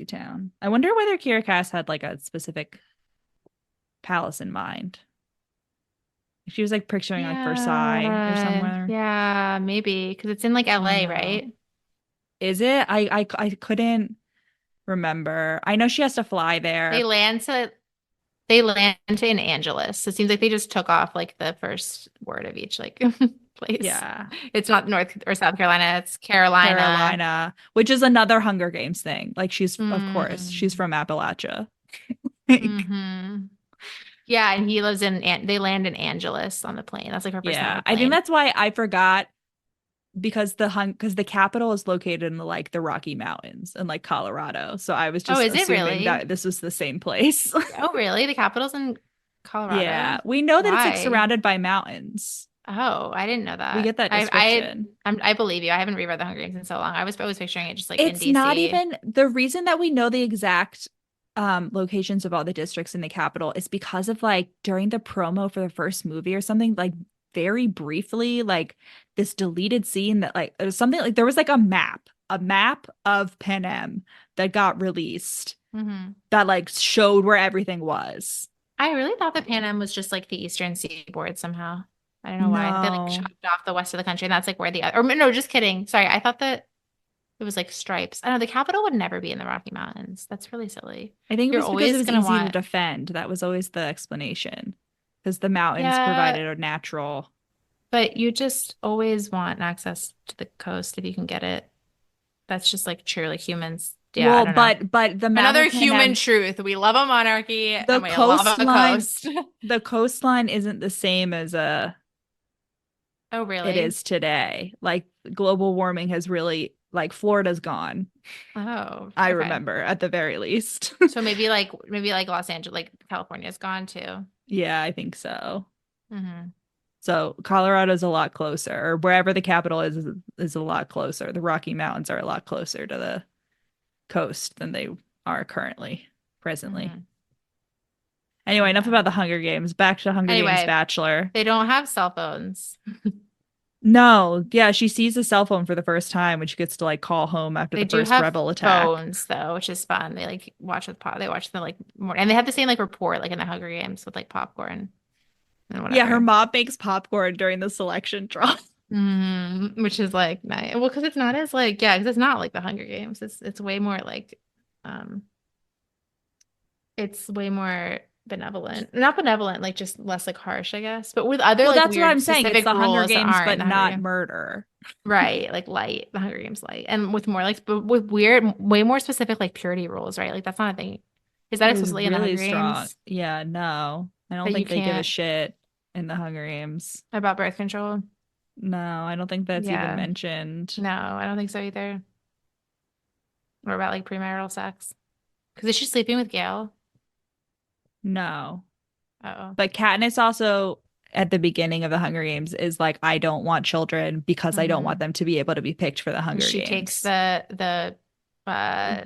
town. I wonder whether Kiera Cass had like a specific palace in mind. She was like picturing like Versailles or somewhere. Yeah, maybe because it's in like LA, right? Is it? I couldn't remember. I know she has to fly there. They land in Angeles. So it seems like they just took off like the first word of each like place. Yeah. It's not North or South Carolina, it's Carolina. Which is another Hunger Games thing. Like she's of course, she's from Appalachia. Yeah, and he lives they land in Angeles on the plane. That's like her first I think that's why I forgot, because the capital is located in the Rocky Mountains in like Colorado. So I was just assuming that this was the same place. Oh, really? The capital's in Colorado? Yeah. We know that it's like surrounded by mountains. Oh, I didn't know that. We get that description. I believe you. I haven't reread The Hunger Games in so long. I was picturing it just like it's in DC. Not even the reason that we know the exact locations of all the districts in the capital is because of like during the promo for the first movie or something, like very briefly like this deleted scene that like it was something like there was like a map of Panem that got released Hmm. that like showed where everything was. I really thought that Pan Am was just like the eastern seaboard somehow. I don't know why. I thought they like No. chopped off the west of the country, and that's like where the other, or no, just kidding. Sorry, I thought that it was like stripes. I don't know, the capital would never be in the Rocky Mountains. That's really silly. I think it You're was because it always was gonna easy to want, defend. That was always the explanation. Because the mountains yeah, provided a natural. but you just always want access to the coast if you can get it. That's just like true, like humans. Yeah, I Well, don't know. but the Mount Another of human Panem, truth. We love a monarchy the and we love a coastline, coast. the coastline isn't the same as Oh, it really? is today. Like global warming has really like Florida's gone. Oh, I okay. remember at the very least. So maybe like Los Angeles, like California's gone too. Yeah, I think so. Hmm. So Colorado's a lot closer, or wherever the capital is a lot closer. The Rocky Mountains are a lot closer to the coast than they are currently, presently. Hmm. Anyway, enough Okay. about the Hunger Games. Back to Hunger Games Anyway, Bachelor. they don't have cell phones. No, yeah, she sees a cell phone for the first time when she gets to like call home after They the do first have rebel attack. phones though, which is fun. They like watch with pop. They watch the like more, and they have the same like report like in the Hunger Games with like popcorn and Yeah, her whatever. mom makes popcorn during the selection draw. Which is like nice. Well, because it's not as like yeah, because it's not like the Hunger Games. It's way more like um it's way more benevolent. Not benevolent, like just less like harsh, I guess. But with other Well, like that's what I'm weird saying. It's specific the Hunger rules that Games, aren't in but the Hunger not Games. murder. Right, like light, the Hunger Games light. And with more like but with weird, way more specific like purity rules, right? Like that's not a thing. Is that It was explicitly in the really Hunger strong. Games Yeah, no. I don't that you think they give a can't shit in the Hunger Games. about birth control? No, I don't think that's even Yeah. mentioned. No, I don't think so either. Or about like premarital sex. Because is she sleeping with Gail? No. Uh-oh. But Katniss also at the beginning of the Hunger Games is like, I don't want children because I don't want Hmm. them to be able to be picked for the And Hunger she takes Games. the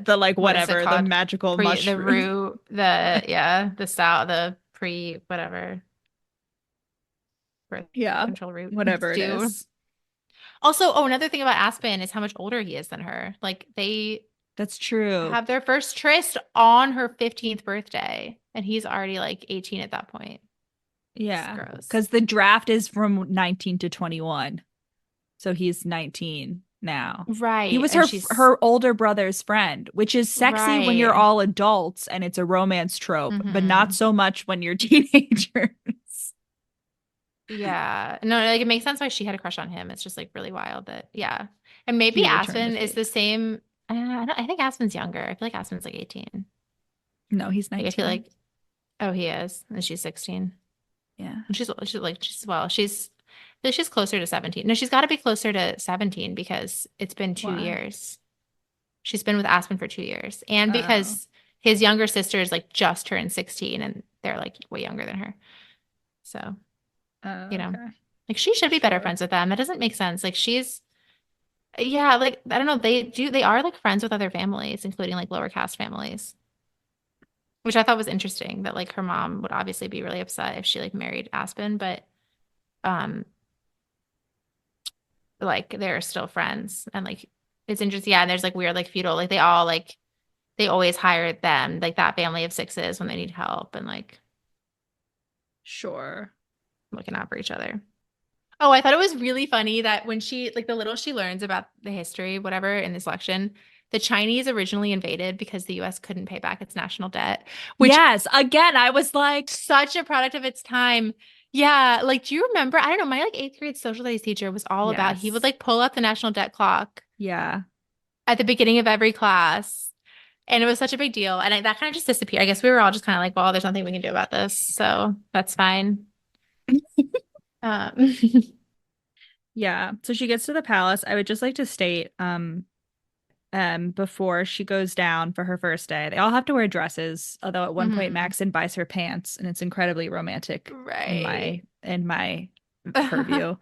The like what is it whatever, the called? magical The mushroom. root, the yeah, the sal the pre whatever birth Yeah, control root whatever it stew. is. Also, oh, another thing about Aspen is how much older he is than her. Like they That's true. have their first tryst on her 15th birthday, and he's already like 18 at that point. It's Yeah. gross. Because the draft is from 19 to 21. So he's 19 now. He Right. was And she's her older brother's friend, which is sexy when you're right. all adults and it's a romance trope, but not Hmm. so much when you're teenagers. Yeah. No, like it makes sense why she had a crush on him. It's just like really wild that, yeah. And maybe He returned the Aspen is the favor. same. I think Aspen's younger. I feel like Aspen's like 18. No, he's Like I feel 19. like, oh, he is. And she's 16. Yeah. And I feel like she's closer to 17. No, she's got to be closer to 17 because it's been two Why? years. She's been with Aspen for 2 years. And Oh. because his younger sister is like just turned 16 and they're like way younger than her. So, Oh, you know, okay. like she should be better Sure. friends with them. That doesn't make sense. Like she's, yeah, like I don't know. They are like friends with other families, including like lower caste families, which I thought was interesting that like her mom would obviously be really upset if she like married Aspen, but um, like they're still friends and like it's interesting. Yeah, and there's like weird like feudal, like they always hire them, like that family of sixes when they need help and like Sure. looking out for each other. Oh, I thought it was really funny that when she, like the little she learns about the history, whatever, in this election, the Chinese originally invaded because the US couldn't pay back its national debt, which Yes. Again, I was like, such a product of its time. Yeah, like do you remember? I don't know, my like eighth grade social studies teacher was all about, he would yes. like pull up the national debt clock Yeah. at the beginning of every class. And it was such a big deal. And that kind of just disappeared. I guess we were all just kind of like, well, there's nothing we can do about this. So that's fine. Um, Yeah. So she gets to the palace. I would just like to state, before she goes down for her first day, they all have to wear dresses. Although at one point mhm. Maxon buys her pants, and it's incredibly romantic Right. in my purview.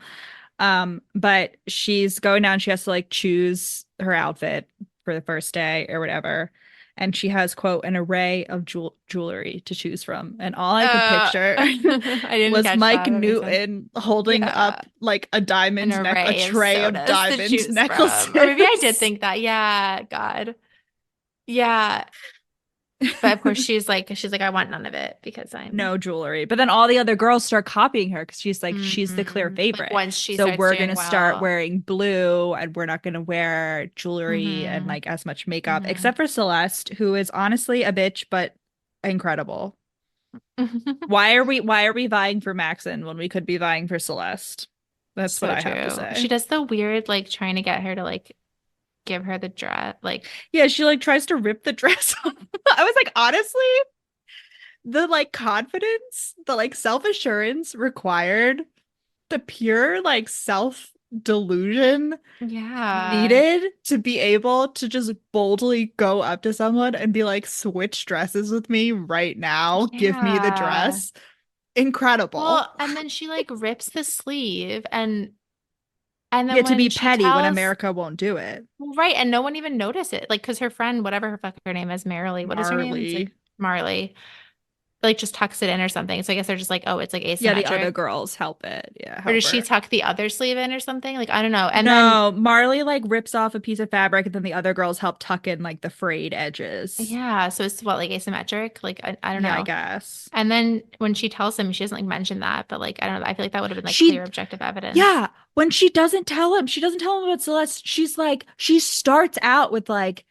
But she's going down, she has to like choose her outfit for the first day or whatever. and she has, quote, an array of jewelry to choose from. And all I could Uh, picture I didn't was catch Mike that. That makes sense. Newton holding Yeah. up like a An a array of tray of sodas to diamonds choose from. Or maybe I did necklaces. think that. Yeah, God. Yeah. But of course she's like, I want none of it because I'm No jewelry. But then all the other girls start copying her because she's like, she's the clear like favorite. once she So starts we're going doing to start well. wearing blue and we're not going to wear jewelry and Mm-hmm. like as much makeup, Mm-hmm. except for Celeste, who is honestly a bitch, but incredible. Why are we vying for Maxon when we could be vying for Celeste? That's what So I have to true. say. She does the weird, like trying to get her to like give her the dress. Like, Yeah, she like tries to rip the dress off. I was like, honestly, the like confidence, the like self-assurance required, the pure like self delusion yeah. needed to be able to just boldly go up to someone and be like, switch dresses with me right now, give me the Yeah. dress. Incredible. Well, and then she like rips the sleeve and Yeah, then to be when she petty when tells America won't do it. right, and no one even noticed it. Like, because her friend, whatever her fuck her name is, Marilee, what is her name? It's Marley. like Marley, like just tucks it in or something. So I guess they're just like, oh, it's like Yeah, the other asymmetric. girls help it. Yeah, Or help does she her. tuck the other sleeve in or something? Like, I don't know. And then No, Marley like rips off a piece of fabric and then the other girls help tuck in like the frayed edges. yeah, so it's what, like asymmetric? Like, I don't Yeah, I know. guess. And then when she tells him, she doesn't like mention that, but like, I don't know. I feel like that would have been like She clear objective evidence. Yeah, when she doesn't tell him about Celeste. She's like, she starts out with like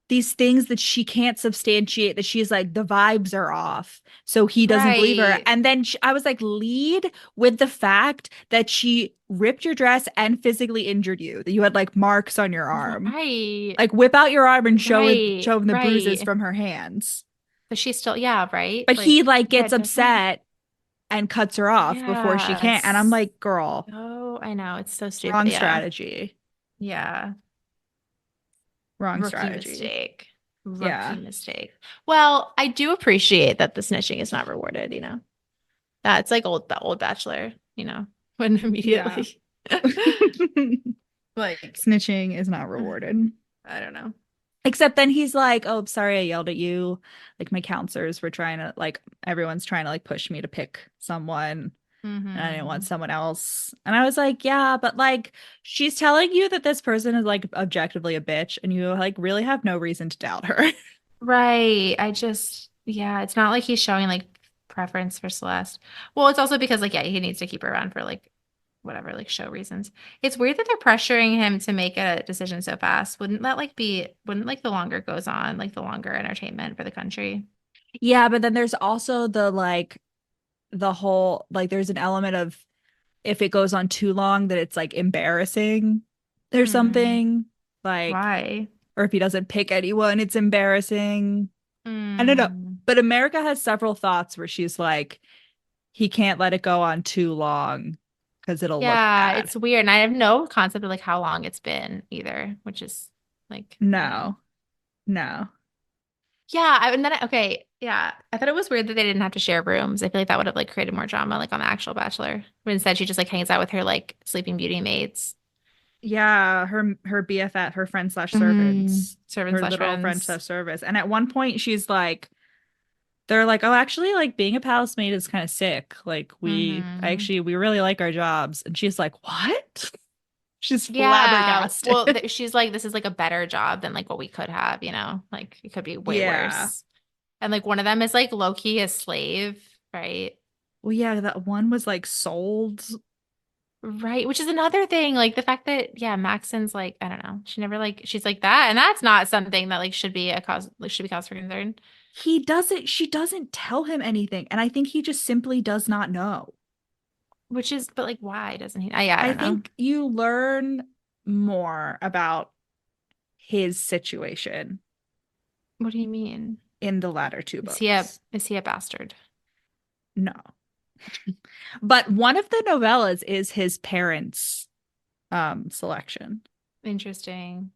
these things that she can't substantiate, that she's like, the vibes are off. So he doesn't believe her. Right. And then I was like, lead with the fact that she ripped your dress and physically injured you, that you had like marks on your arm. Right. Like whip out your arm and Right. show him the bruises Right. from her hands. But she's still, yeah, right? But he Like, like yeah, gets different. upset and cuts her off before she Yeah, can. And I'm like, girl, I know. It's so stupid. wrong Yeah. strategy. Yeah. Wrong Rookie strategy. mistake. Rookie Yeah. mistake. Well, I do appreciate that the snitching is not rewarded, you know. That's like old Bachelor, you know, when Yeah. immediately like, Snitching is not rewarded. I don't know. Except then he's like, "Oh, sorry, I yelled at you. Like my counselors were trying to like everyone's trying to like push me to pick someone and I didn't want Hmm. someone else." And I was like, "Yeah, but like she's telling you that this person is like objectively a bitch and you like really have no reason to doubt her." Right. Yeah, it's not like he's showing like preference for Celeste. Well, it's also because like, yeah, he needs to keep her around for like whatever, like show reasons. It's weird that they're pressuring him to make a decision so fast. Wouldn't like the longer it goes on, like the longer entertainment for the country? Yeah, but then there's also the like the whole like there's an element of if it goes on too long that it's like embarrassing or Hmm. something. Like Why? or if he doesn't pick anyone, it's embarrassing. I don't know. Hmm. But America has several thoughts where she's like, he can't let it go on too long because it'll look Yeah, bad. it's weird. And I have no concept of like how long it's been either, which is like, I don't know. No, no. Yeah, okay, yeah. I thought it was weird that they didn't have to share rooms. I feel like that would have like created more drama like on the actual Bachelor. But instead she just like hangs out with her like Sleeping Beauty mates. Yeah, her BFF, her friend slash servants, Servants her slash literal friend friends. slash service. And at one point, she's like, they're like, oh, actually, like being a palace maid is kind of sick. Like Hmm. we really like our jobs. And she's like, what? She's Yeah. Well, flabbergasted. she's like, this is like a better job than like what we could have, you know? Like it could be way Yeah. worse. And like one of them is like low key a slave, right? Well, yeah, that one was like sold. Right, which is another thing, like the fact that yeah, Maxon's like, I don't know, she never like she's like that, and that's not something that like should be a cause like should be cause for concern. She doesn't tell him anything. And I think he just simply does not know. Which is, but like, why doesn't he? Yeah, I I don't know. think you learn more about his situation What do you mean? in the latter two books. Is he a bastard? No. But one of the novellas is his parents' selection. Interesting.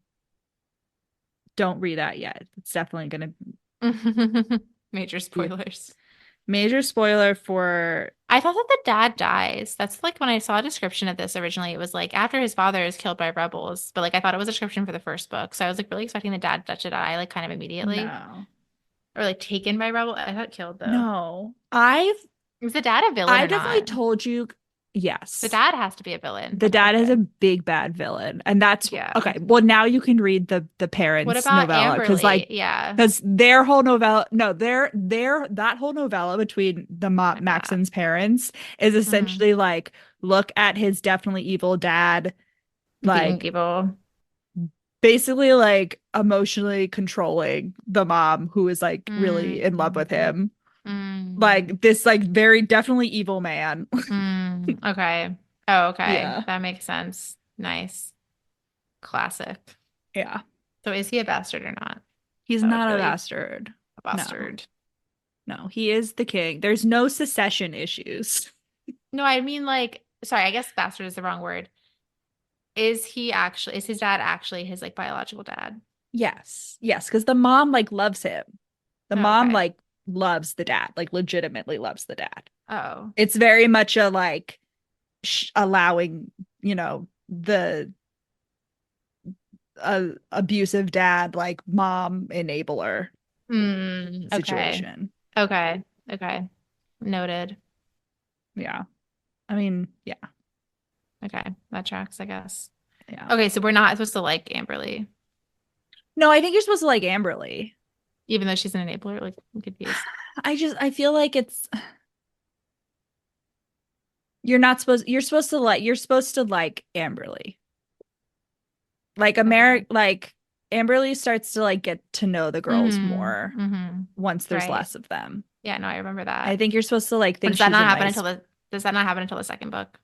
Don't read that yet. It's definitely gonna Major be spoilers. Major spoiler for I thought that the dad dies. That's like when I saw a description of this originally, it was like after his father is killed by rebels. But like I thought it was a description for the first book. So I was like really expecting the dad to die like kind of immediately. no. Or like taken by rebel. I thought killed though. No. Is the dad a villain I or definitely not? told you The yes. dad has to be a villain. The Okay, dad is a good. big bad villain. And that's Yeah. okay. Well, now you can read the What parents' about novella because Amberly? like Yeah. because their whole novella no, their that whole novella between the Yeah. Maxon's parents is Hmm. essentially like look at his definitely evil dad, Being like evil. basically like emotionally controlling the mom who is like really in love with Mm. him. Mm. Like this like very definitely evil man. Mm. Okay. Oh, okay. Yeah. That makes sense. Nice. Classic. Yeah. So is he a bastard or not? He's That would not a really bastard. a No. bastard. No, he is the king. There's no secession issues. No, I mean like sorry, I guess bastard is the wrong word. Is his dad actually his like biological dad? Yes. Yes, because the mom like loves him. The Oh, mom okay. like loves the dad, like legitimately loves the dad. Oh. It's very much a like allowing, the abusive dad, like mom enabler Okay. situation. Okay. Okay. Noted. Yeah. I mean, yeah. Okay. That tracks, I guess. Yeah. Okay, so we're not supposed to like Amberly, No, I think you're supposed to like Amberly. even though she's an enabler. Like, I'm confused. I feel like you're supposed to like Amberly. Like Okay. Amberly starts to like get to know the girls more Mm-hmm. once there's Right. less of them. Yeah, no, I remember I that. think you're supposed to like But think she's a nice, does that not happen until the second book?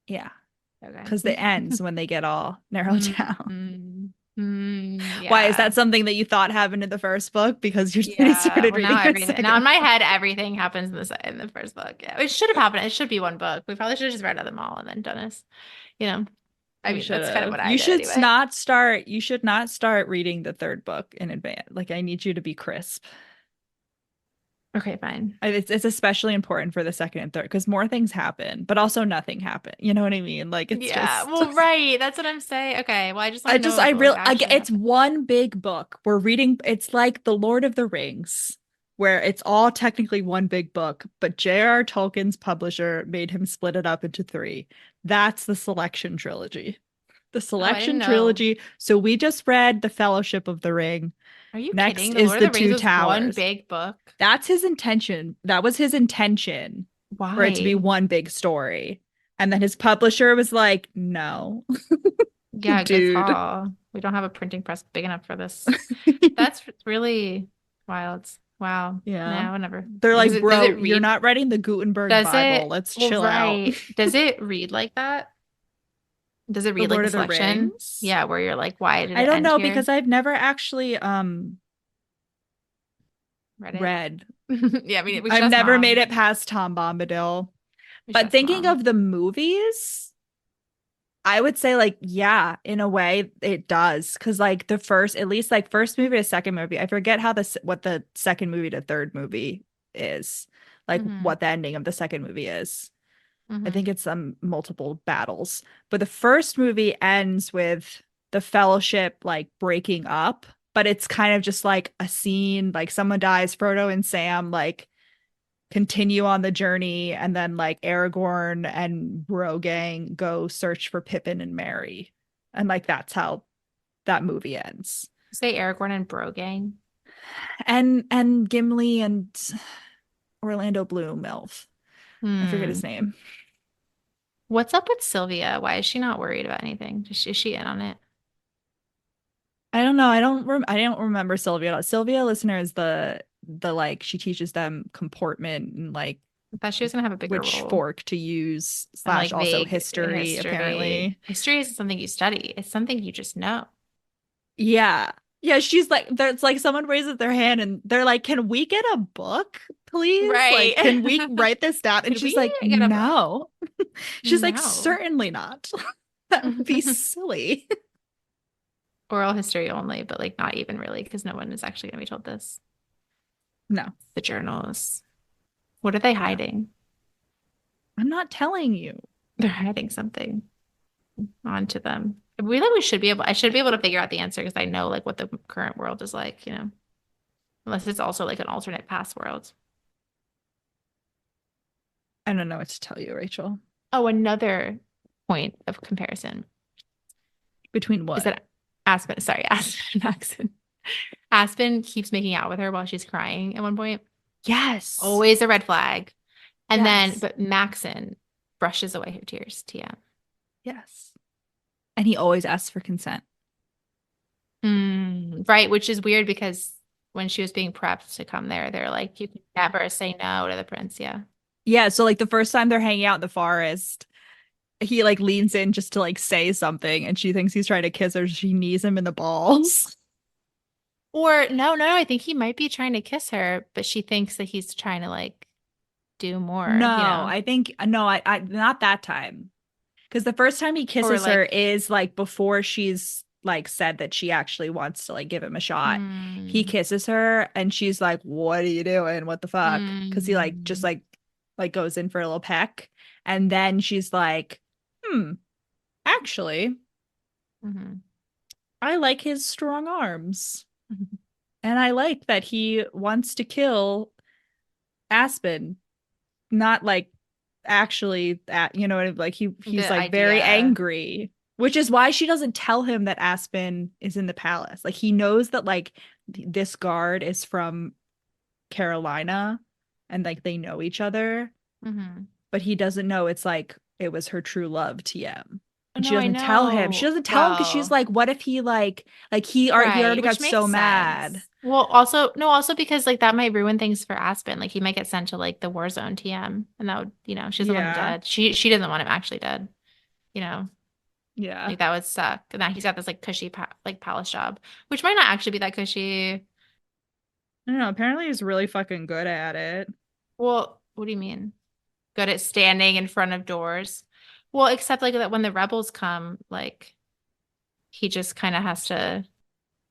yeah, Okay. because it ends when they get all narrowed down. Mm-hmm. Why is Yeah. that something that you thought happened in the first book? Because you already Yeah. started Well, now reading the everything now in second my book. head, everything happens in in the first book. Yeah. It should have happened. It should be one book. We probably should have just read them all and then done this. You know. I You mean, should that's kind of have. what I did anyway. You should not start reading the third book in advance. Like I need you to be crisp. Okay, fine. It's especially important for the second and third because more things happen, but also nothing happened. You know what I mean? Like it's Yeah, just well, right. That's what I'm saying. Okay, well, I just want to know if I like really action it's happened. one big book. We're reading it's like The Lord of the Rings, where it's all technically one big book, but J.R. Tolkien's publisher made him split it up into three. That's the Selection Trilogy. The Oh, I didn't Selection know. Trilogy. So we just read The Fellowship of the Ring. Are you Next kidding? The is Lord of The the Rings Two was one Towers. big book. That's his intention. That was his intention for it to be Why? one big story. And then his publisher was like, no, Yeah, good dude. call. We don't have a printing press big enough for this. That's really wild. Wow. Yeah. No, whatever. They're Does like, it bro, you're read? not writing the Gutenberg Does Bible. it? Let's Well, chill out. right. Does it read like that? Does it The read like Lord the of the selection? Rings. Yeah, where you're like, why did I it don't end know here? because I've never actually Read it. read. Yeah, I mean, we should I've ask never made mom. it past Tom Bombadil. We should But ask thinking mom. of the movies, I would say like yeah, in a way it does cuz like the first at least like first movie to second movie, I forget how what the second movie to third movie is. Like Mm-hmm. what the ending of the second movie is. I Mm-hmm. think it's multiple battles. But the first movie ends with the fellowship like breaking up, but it's kind of just like a scene like someone dies, Frodo and Sam like continue on the journey and then like Aragorn and Rogang go search for Pippin and Merry. And like that's how that movie ends. Say Aragorn and Brogang. And Gimli and Orlando Bloom, Elf. I forget his Hmm. name. What's up with Sylvia? Why is she not worried about anything? Is she in on it? I don't know. I don't remember Sylvia. Sylvia listener is the like she teaches them comportment and like I thought she was gonna have a bigger which role fork to use and slash like also vague history history. apparently. History isn't something you study. It's something you just know. Yeah. Yeah, she's like there's like someone raises their hand and they're like, "Can we get a book, please? Like, Right. can we write this down?" And Could she's we like, get a book? "No." She's like, No. "Certainly not." That would be silly. Oral history only, but like not even really, because no one is actually gonna be told this. No. The journals. What are they Yeah. hiding? I'm not telling you. They're hiding something onto them. We should be able, I should be able to figure out the answer because I know like what the current world is like, unless it's also like an alternate past world. I don't know what to tell you, Rachel. Oh, another point of comparison Between is what? that Aspen Maxon. Aspen keeps making out with her while she's crying at one point. Yes. Always a red flag. Yes. But Maxon brushes away her tears. TM. Yes. And he always asks for consent. Right, which is weird because when she was being prepped to come there, they're like, you can never say no to the prince. Yeah. Yeah, so like the first time they're hanging out in the forest, he like leans in just to like say something and she thinks he's trying to kiss her. She knees him in the balls. Or no, I think he might be trying to kiss her, but she thinks that he's trying to like do more, No, I think no, I not that time. Because the first time he or kisses her like, is like before she's like said that she actually wants to like give him a shot. He mm, kisses her and she's like, "What are you doing? What the fuck?" Because he like just mm, like goes in for a little peck, and then she's like, "Hmm, actually, mhm. I like his strong arms, Mhm. and I like that he wants to kill Aspen, not like actually that, like he's The like very idea. angry, which is why she doesn't tell him that Aspen is in the palace. Like he knows that like this guard is from Carolina and like they know each other, Hmm. but he doesn't know it's like it was her true love, TM. And she No, I doesn't tell him. She know. doesn't tell him because she's Well, like, what if he like he right, already got which so makes mad. sense. Well, also, no, also because like that might ruin things for Aspen. Like he might get sent to like the war zone TM, and that would, she doesn't want him Yeah. dead. She doesn't want him actually dead. You know, Yeah. like that would suck. And now he's got this like cushy like palace job, which might not actually be that cushy. I don't know. Apparently he's really fucking good at it. Well, what do you mean? Good at standing in front of doors. Well, except like that when the rebels come, like he just kind of has to.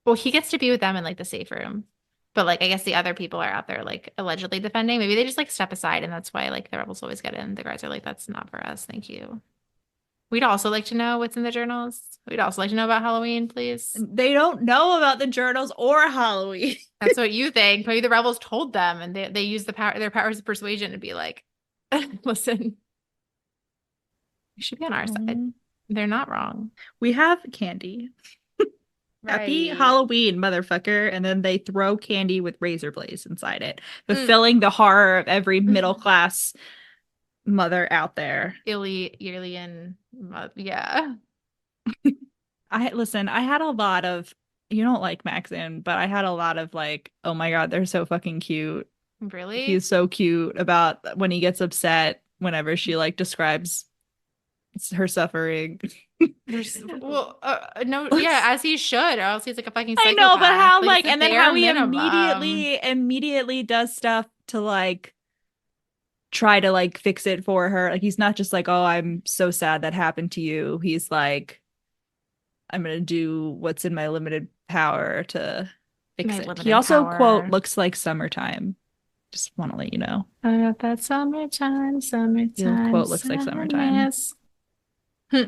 Well, he gets to be with them in like the safe room. But like I guess the other people are out there like allegedly defending. Maybe they just like step aside and that's why like the rebels always get in. The guards are like, that's not for us. Thank you. We'd also like to know what's in the journals. We'd also like to know about Halloween, please. They don't know about the journals or Halloween. That's what you think. Maybe the rebels told them and they use their powers of persuasion to be like, listen, you should be on our side. They're not wrong. We have candy. Happy Right. Halloween, motherfucker. And then they throw candy with razor blades inside it, Mm. fulfilling the horror of every middle class mother out there. Alien, yeah. I had a lot of, you don't like Maxon, but I had a lot of like, oh my God, they're so fucking cute. Really? He's so cute about when he gets upset whenever she like describes her suffering. There's well, no, yeah, as he should, or else he's like a fucking I know, but psychopath. how Like it's like the and then bare how he minimum. immediately does stuff to like try to like fix it for her. Like he's not just like, "Oh, I'm so sad that happened to you." He's like, "I'm going to do what's in my limited power to fix My it." He limited also quote power. looks like summertime. Just want to let you know. I got that He'll summertime quote looks like summertime. sadness. Hmm.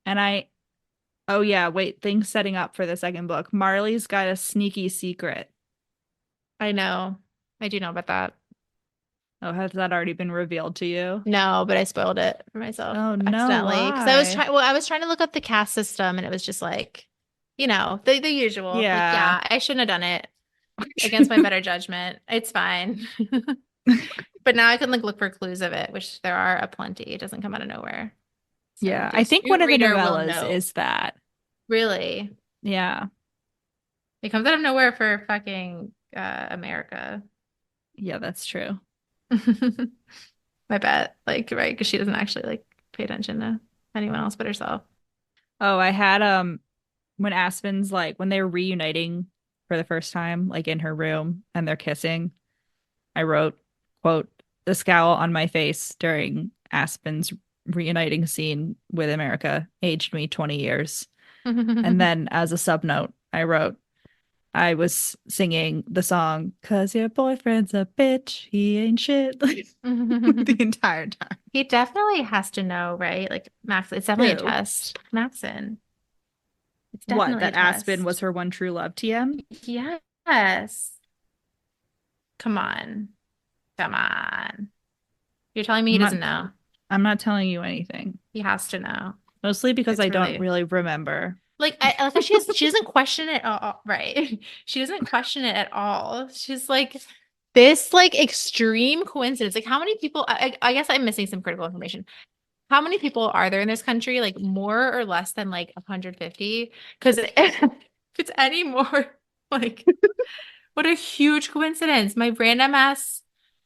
And I oh yeah, wait, things setting up for the second book. Marley's got a sneaky secret. I know. I do know about that. Oh, has that already been revealed to you? No, but I spoiled it for myself Oh no, accidentally because why? I was trying to look up the caste system and it was just like, the usual. Like, Yeah. yeah, I shouldn't have done it against my better judgment. It's fine. But now I can like look for clues of it, which there are a plenty. It doesn't come out of nowhere. So Yeah, the I think one astute of the reader will novellas know. is that. Really? Yeah. It comes out of nowhere for fucking America. Yeah, that's true. I bet. Like, right, because she doesn't actually like pay attention to anyone else but herself. Oh, I had when Aspen's like when they were reuniting for the first time, like in her room and they're kissing, I wrote, quote, "The scowl on my face during Aspen's reuniting scene with America aged me 20 years." And then as a subnote, I wrote, I was singing the song "'Cause your boyfriend's a bitch, he ain't shit" like, the entire time. He definitely has to know, right? Like Max, it's definitely a Who? test. Maxon. It's What, definitely a that Aspen was test. her one true love, TM? Yes. Come on. Come on. You're telling me he I'm not doesn't know. I'm not telling you anything. He has to know. Mostly because It's I don't really really remember. like I like how she doesn't question it all, right? She doesn't question it at all. She's like this like extreme coincidence. Like how many people I guess I'm missing some critical information. How many people are there in this country? Like more or less than like 150? Because if it's any more, like what a huge coincidence. My random ass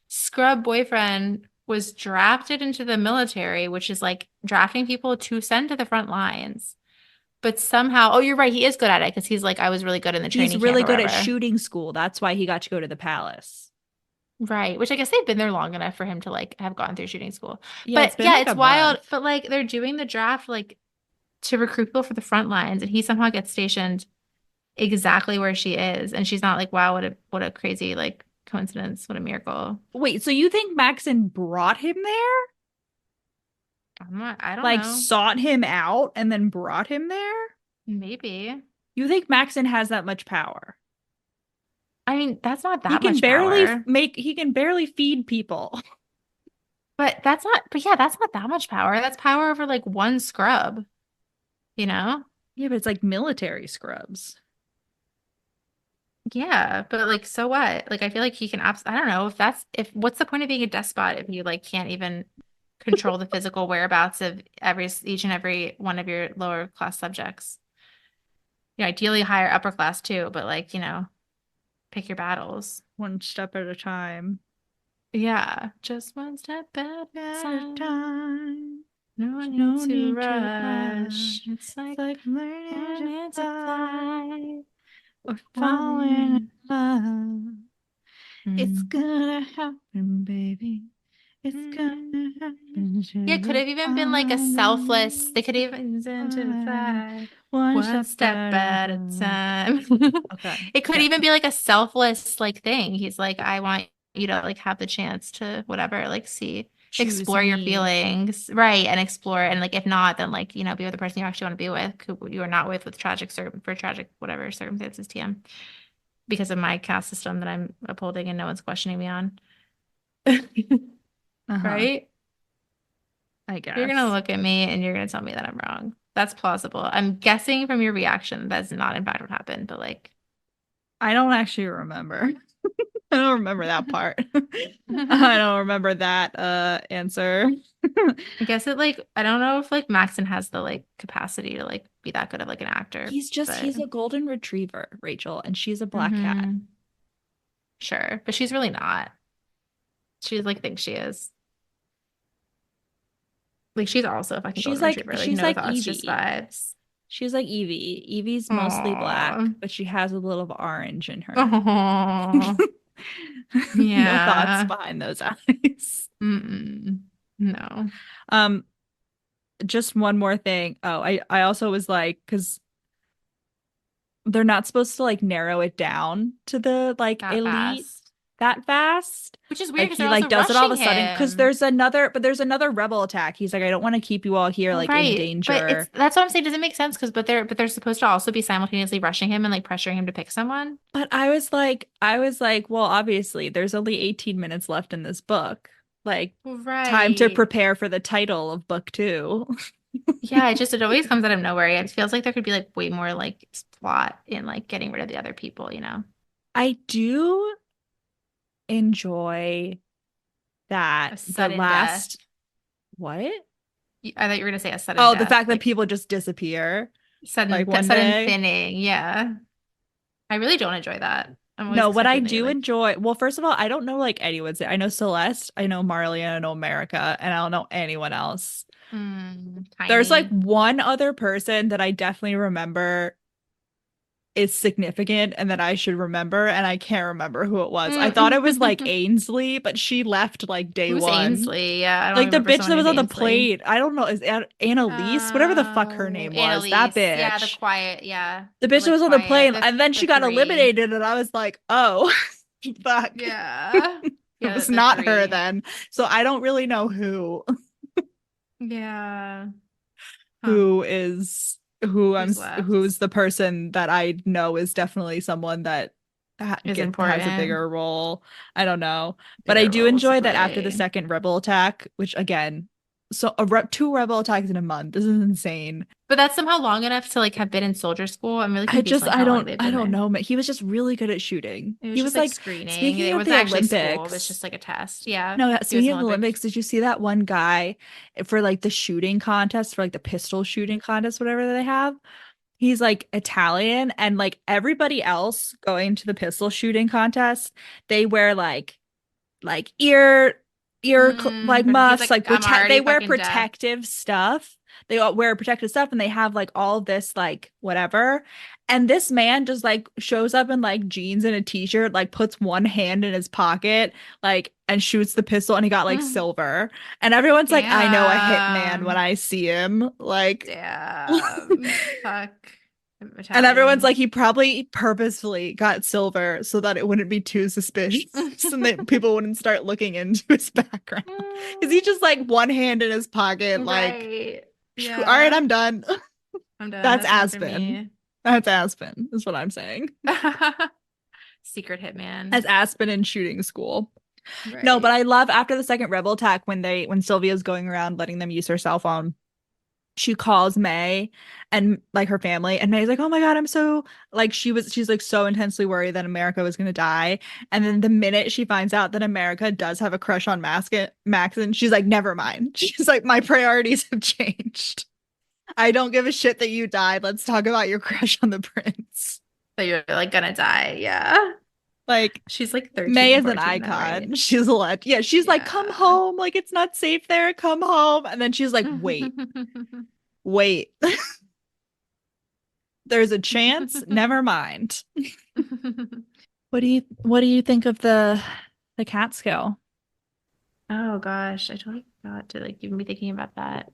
scrub boyfriend was drafted into the military, which is like drafting people to send to the front lines. But somehow, oh, you're right. He is good at it because he's like, I was really good in the He's training camp really or good at whatever. shooting school. That's why he got to go to the palace. Right. Which I guess they've been there long enough for him to like have gone through shooting school. Yeah, it's But been yeah, like it's a wild. month. But like they're doing the draft like to recruit people for the front lines, and he somehow gets stationed exactly where she is. And she's not like, wow, what a crazy like coincidence. What a miracle. Wait, so you think Maxon brought him there? I don't Like know. sought him out and then brought him there? Maybe. You think Maxon has that much power? I mean, that's not that much power. He can barely feed people. But yeah, that's not that much power. That's power over like one scrub, you know? Yeah, but it's like military scrubs. Yeah, but like so what? Like I feel like he can I don't know if what's the point of being a despot if you like can't even control the physical whereabouts of each and every one of your lower class subjects. You know, ideally higher upper class too, but like, pick your battles. One step at a time. Yeah, just one step at a At a time. time. No need No to need to rush. rush. It's It's like like learning to learning to fly fly. or falling in Falling. love. It's Mm. gonna happen, baby. It's gonna happen to Yeah, it could you. have even been like a selfless, they could even to fly One one step step at a at a time. time. Okay. It could Yeah. even be like a selfless like thing. He's like, I want you to like have the chance to whatever, like Choose explore your me. feelings, right? And explore, and like if not, then like, be with the person you actually want to be with, who you are not with for tragic whatever circumstances, TM, because of my caste system that I'm upholding and no one's questioning me on. Uh-huh. Right? I You're gonna guess. look at me and you're gonna tell me that I'm wrong. That's plausible. I'm guessing from your reaction that's not in fact what happened, but like I don't actually remember. I don't remember that part. I I don't remember that answer. guess it like I don't know if like Maxon has the like capacity to like be that good of like an actor, but He's a golden retriever, Rachel, and she's a black cat. hmm sure. But she's really not. She like thinks she is. Like she's also a fucking golden retriever. Like She's no like thoughts, just Evie. vibes. She's like Evie. Evie's mostly Aww. black, but she has a little of orange in her. Aww. No thoughts Yeah. behind those eyes. Mm-mm. No. Um, just one more thing. Oh, I also was like, because they're not supposed to like narrow it down to the like That elite fast. that fast. Which is weird Like because he they're like also does it all of rushing a sudden because him. there's another rebel attack. He's like, I don't want to keep you all here like in Right. But danger. that's what I'm saying. Does it make sense? Because but they're supposed to also be simultaneously rushing him and like pressuring him to pick someone. But I was like, well, obviously there's only 18 minutes left in this book. Like time to Right. prepare for the title of book two. Yeah, it always comes out of nowhere. It feels like there could be like way more like plot in like getting rid of the other people. I do enjoy that A the sudden death. last what? I thought you were gonna say a sudden Oh, the death, fact that like people just disappear like one sudden day. thinning. Yeah. I really don't enjoy that. I'm always No, what I expecting they do like enjoy, well, first of all, I don't know like anyone's. I know Celeste, I know Marley, and I know America, and I don't know anyone else. There's like tiny. one other person that I definitely remember is significant and that I should remember, and I can't remember who it was. I thought it was like Ainsley, but she left like day Who's one. Ainsley? Yeah, I don't Like the remember bitch that someone was named on the Ainsley. plate. I don't know. Is Annalise? Whatever the fuck her name was. That Annalise. Yeah, the bitch. quiet. Yeah, The bitch that like was on the quiet. plane, and then The she got three. eliminated, and I was like, oh, fuck. Yeah. It Yeah, was the not her three. then. So I don't really know who Yeah. Huh. who is Who's left? who's the person that I know is definitely someone that Is has a important. bigger role. I don't know, but I Bigger do roles to enjoy that after the play. second rebel attack, which again, so two rebel attacks in a month. This is insane. But that's somehow long enough to like have been in soldier school. I'm really confused on like how long they've I been don't there. know, man. He was just really good at shooting. It was He just was like like, screening. speaking It of wasn't the actually school. It was Olympics. just like a test. Yeah. No, He was speaking an of the Olympic. Olympics, did you see that one guy for like the shooting contest, for like the pistol shooting contest, whatever they have? He's like Italian, and like everybody else going to the pistol shooting contest, they wear like like But he's muffs, like, like I'm protect already they wear fucking deaf. protective stuff. They all wear protective stuff, and they have like all this like whatever. And this man just like shows up in like jeans and a t-shirt, like puts one hand in his pocket, like and shoots the pistol, and he got like silver. And everyone's like, I know a hitman when Damn. I see him. Like Damn. Fuck. and everyone's Italians. like, he probably purposefully got silver so that it wouldn't be too suspicious and that people wouldn't start looking into his background. Because he just like one hand in his pocket, like, Right. all right, Yeah. I'm done. I'm done. That's That's enough for Aspen. me. That's Aspen, is what I'm saying. Secret hitman. As Aspen in shooting school. No, but Right. I love after the second rebel attack when Sylvia's going around letting them use her cell phone. She calls May and like her family, and May's like, oh my God, I'm so like she's like so intensely worried that America was gonna die. And then the minute she finds out that America does have a crush on Maxon, she's like, never mind. She's like, my priorities have changed. I don't give a shit that you died. Let's talk about your crush on the prince. That you're like gonna die. Yeah. Like She's like May 13, is an 14 now, right? icon. She's a legend. Yeah, she's like, come Yeah. home. Like it's not safe there. Come home. And then she's like, wait. There's a chance. Never mind. What do you think of the cat skill? Oh gosh, I totally forgot to like even be thinking about that.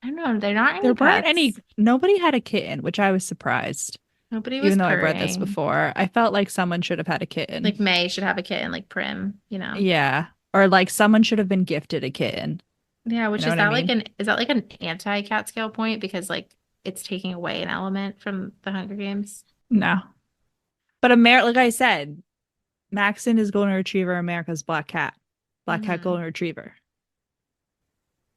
I don't know. They're not There any weren't any pets. nobody had a kitten, which I was surprised. Nobody was Even though I've read this purring. before, I felt like someone should have had a Like kitten. May should have a kitten, like Prim, you know? Yeah. Or like someone should have been gifted a kitten. Yeah, You which know what I mean? is that like an anti-cat scale point because like it's taking away an element from the Hunger Games? No. But like I said, Maxon is golden retriever, America's black cat. Black cat Hmm. golden retriever.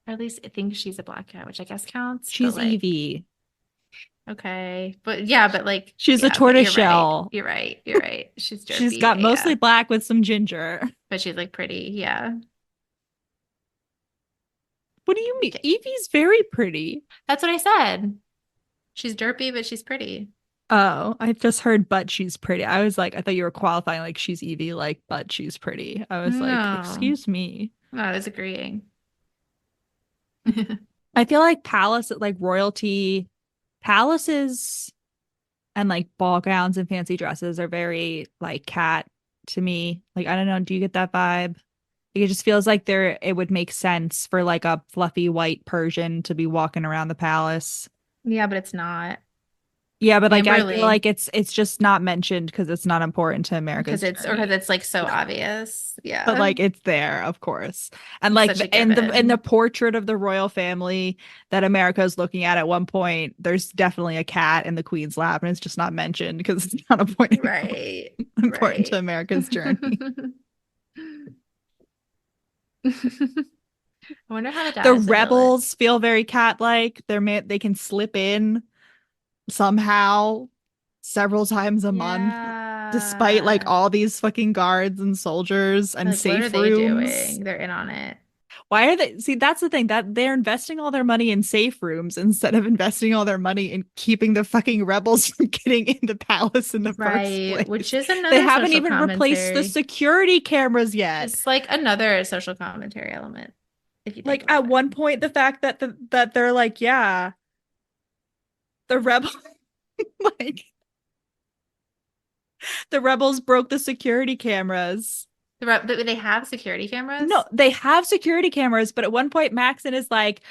Or at least I think she's a black cat, which I guess counts, but She's like Evie. okay. But yeah, but like She's a yeah, but you're tortoise right. shell. You're right. You're right. She's She's derpy. got mostly Yeah. black with some ginger. But she's like pretty. Yeah. What do you mean? Okay. Evie's very pretty. That's what I said. She's derpy, but she's pretty. Oh, I just heard but she's pretty. I was like, I thought you were qualifying like she's Evie, like, but she's pretty. I was like, No. excuse me. No, I was agreeing. I feel like like royalty, palaces and like ball gowns and fancy dresses are very like cat to me. Like, I don't know, do you get that vibe? Like, it just feels like it would make sense for like a fluffy white Persian to be walking around the palace. Yeah, but it's not. Yeah, but like I feel Amberly. like it's just not mentioned because it's not important to Because America's because journey. it's like so obvious. But Yeah. like it's there, of course. And It's like such a in the given. portrait of the royal family that America is looking at one point, there's definitely a cat in the queen's lap, and it's just not mentioned because it's not a point Right. important to Right. America's journey. I wonder how the The dad is a villain. rebels feel very cat-like. They can slip in somehow several times a month, despite like Yeah. all these fucking guards and soldiers and Like, what are safe they rooms. doing? They're in on it. Why are they? See, that's the thing that they're investing all their money in safe rooms instead of investing all their money in keeping the fucking rebels from getting in the palace in the first Right. Which place. is They another haven't social even replaced the commentary. security cameras yet. It's like another social commentary element, if you think Like about at it. one point, the fact that that they're like, yeah, the rebel, like The rebels broke the security cameras. But they have security cameras? No, they have security cameras, but at one point Maxon is like,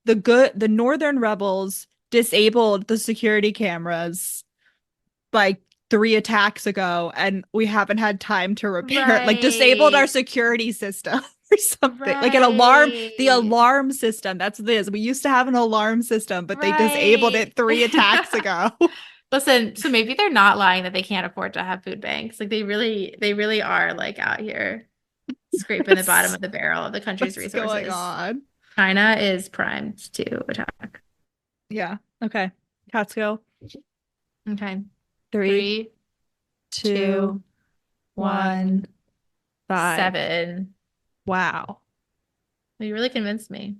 the northern rebels disabled the security cameras like 3 attacks ago, and we haven't had time to repair it. Like disabled our Right. security system or something. Like an alarm, the Right. alarm system. That's what it is. We used to have an alarm system, but they disabled Right. it 3 attacks ago. Listen, so maybe they're not lying that they can't afford to have food banks. Like they really are like out here scraping the bottom what's, of the barrel of the country's what's going resources. on? China is primed to attack. Yeah. Okay. Cats go. Okay. Three, 3, 2, 2, 1, 1, 5. 7. Wow. You really convinced me.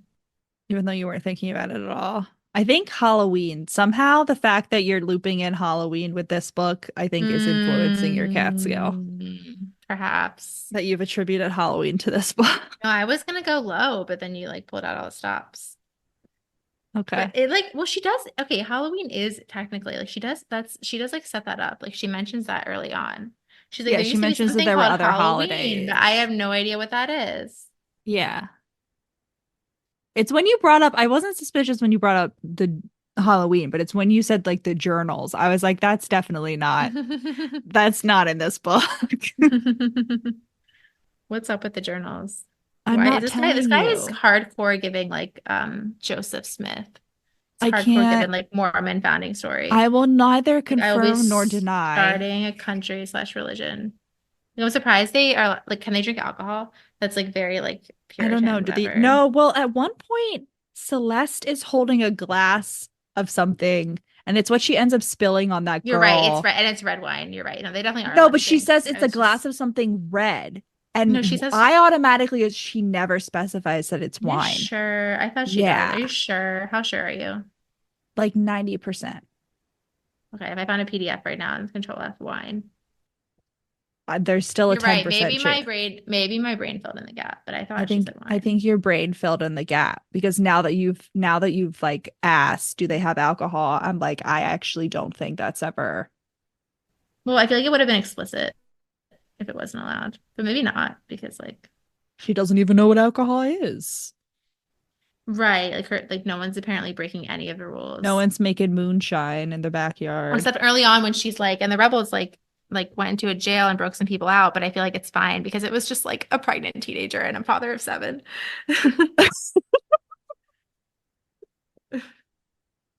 Even though you weren't thinking about it at all. I think Halloween, somehow the fact that you're looping in Halloween with this book, I think is influencing your cat skill. Perhaps. That you've attributed Halloween to this book. No, I was gonna go low, but then you like pulled out all the stops. But Okay. it like, well, she does. Okay, Halloween is technically like she does like set that up. Like she mentions that early on. She's like, Yeah, there she used to be mentions that something there were called other Halloween, but I holidays. have no idea what that is. Yeah. It's when you brought up, I wasn't suspicious when you brought up the Halloween, but it's when you said like the journals. I was like, that's definitely not, that's not in this book. What's up with the journals? I'm Why is not this telling guy is you. hardcore giving like Joseph Smith. It's I hardcore can't, giving like Mormon founding story. I will neither Like I will be confirm nor deny. starting a country slash religion. I'm surprised they are like, can they drink alcohol? That's like very like I don't know. Puritan, Do they? whatever. No. Well, at one point, Celeste is holding a glass of something, and it's what she ends up spilling on that You're right. It's girl. red and it's red wine. You're right. No, they definitely aren't No, allowed but to she drink. says I it's a was glass just of something red. no, And she says, I automatically, she never specifies that it's are you wine. sure? I thought she does. Yeah, Are you sure? How sure are you? like 90%. Okay, if I found a PDF right now, it's Control F wine. There's still a You're right. 10% chance. Maybe my brain filled in the gap, but I I thought she think said I wine. think your brain filled in the gap because now that you've like asked, do they have alcohol? I'm like, I actually don't think that's ever. Well, I feel like it would have been explicit if it wasn't allowed, but maybe not because like She doesn't even know what alcohol is. right, like her like no one's apparently breaking any of the No rules. one's making moonshine in the backyard. Except early on when she's like, and the rebels like went into a jail and broke some people out, but I feel like it's fine because it was just like a pregnant teenager and a father of 7.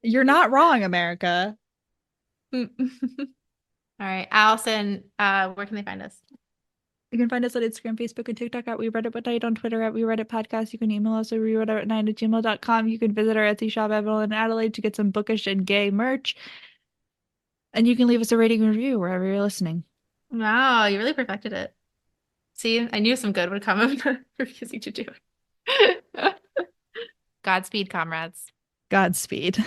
You're not wrong, America. All right, Allison, where can they find us? You can find us on Instagram, Facebook, and TikTok at We Read It What Night, on Twitter at We Read It Podcast. You can email us at wereaditwhatnight@gmail.com. You can visit our Etsy shop, Evelyn and Adelaide, to get some bookish and gay merch. And you can leave us a rating and review wherever you're listening. Wow, you really perfected it. See, I knew some good would come of refusing to do it. Godspeed, comrades. Godspeed.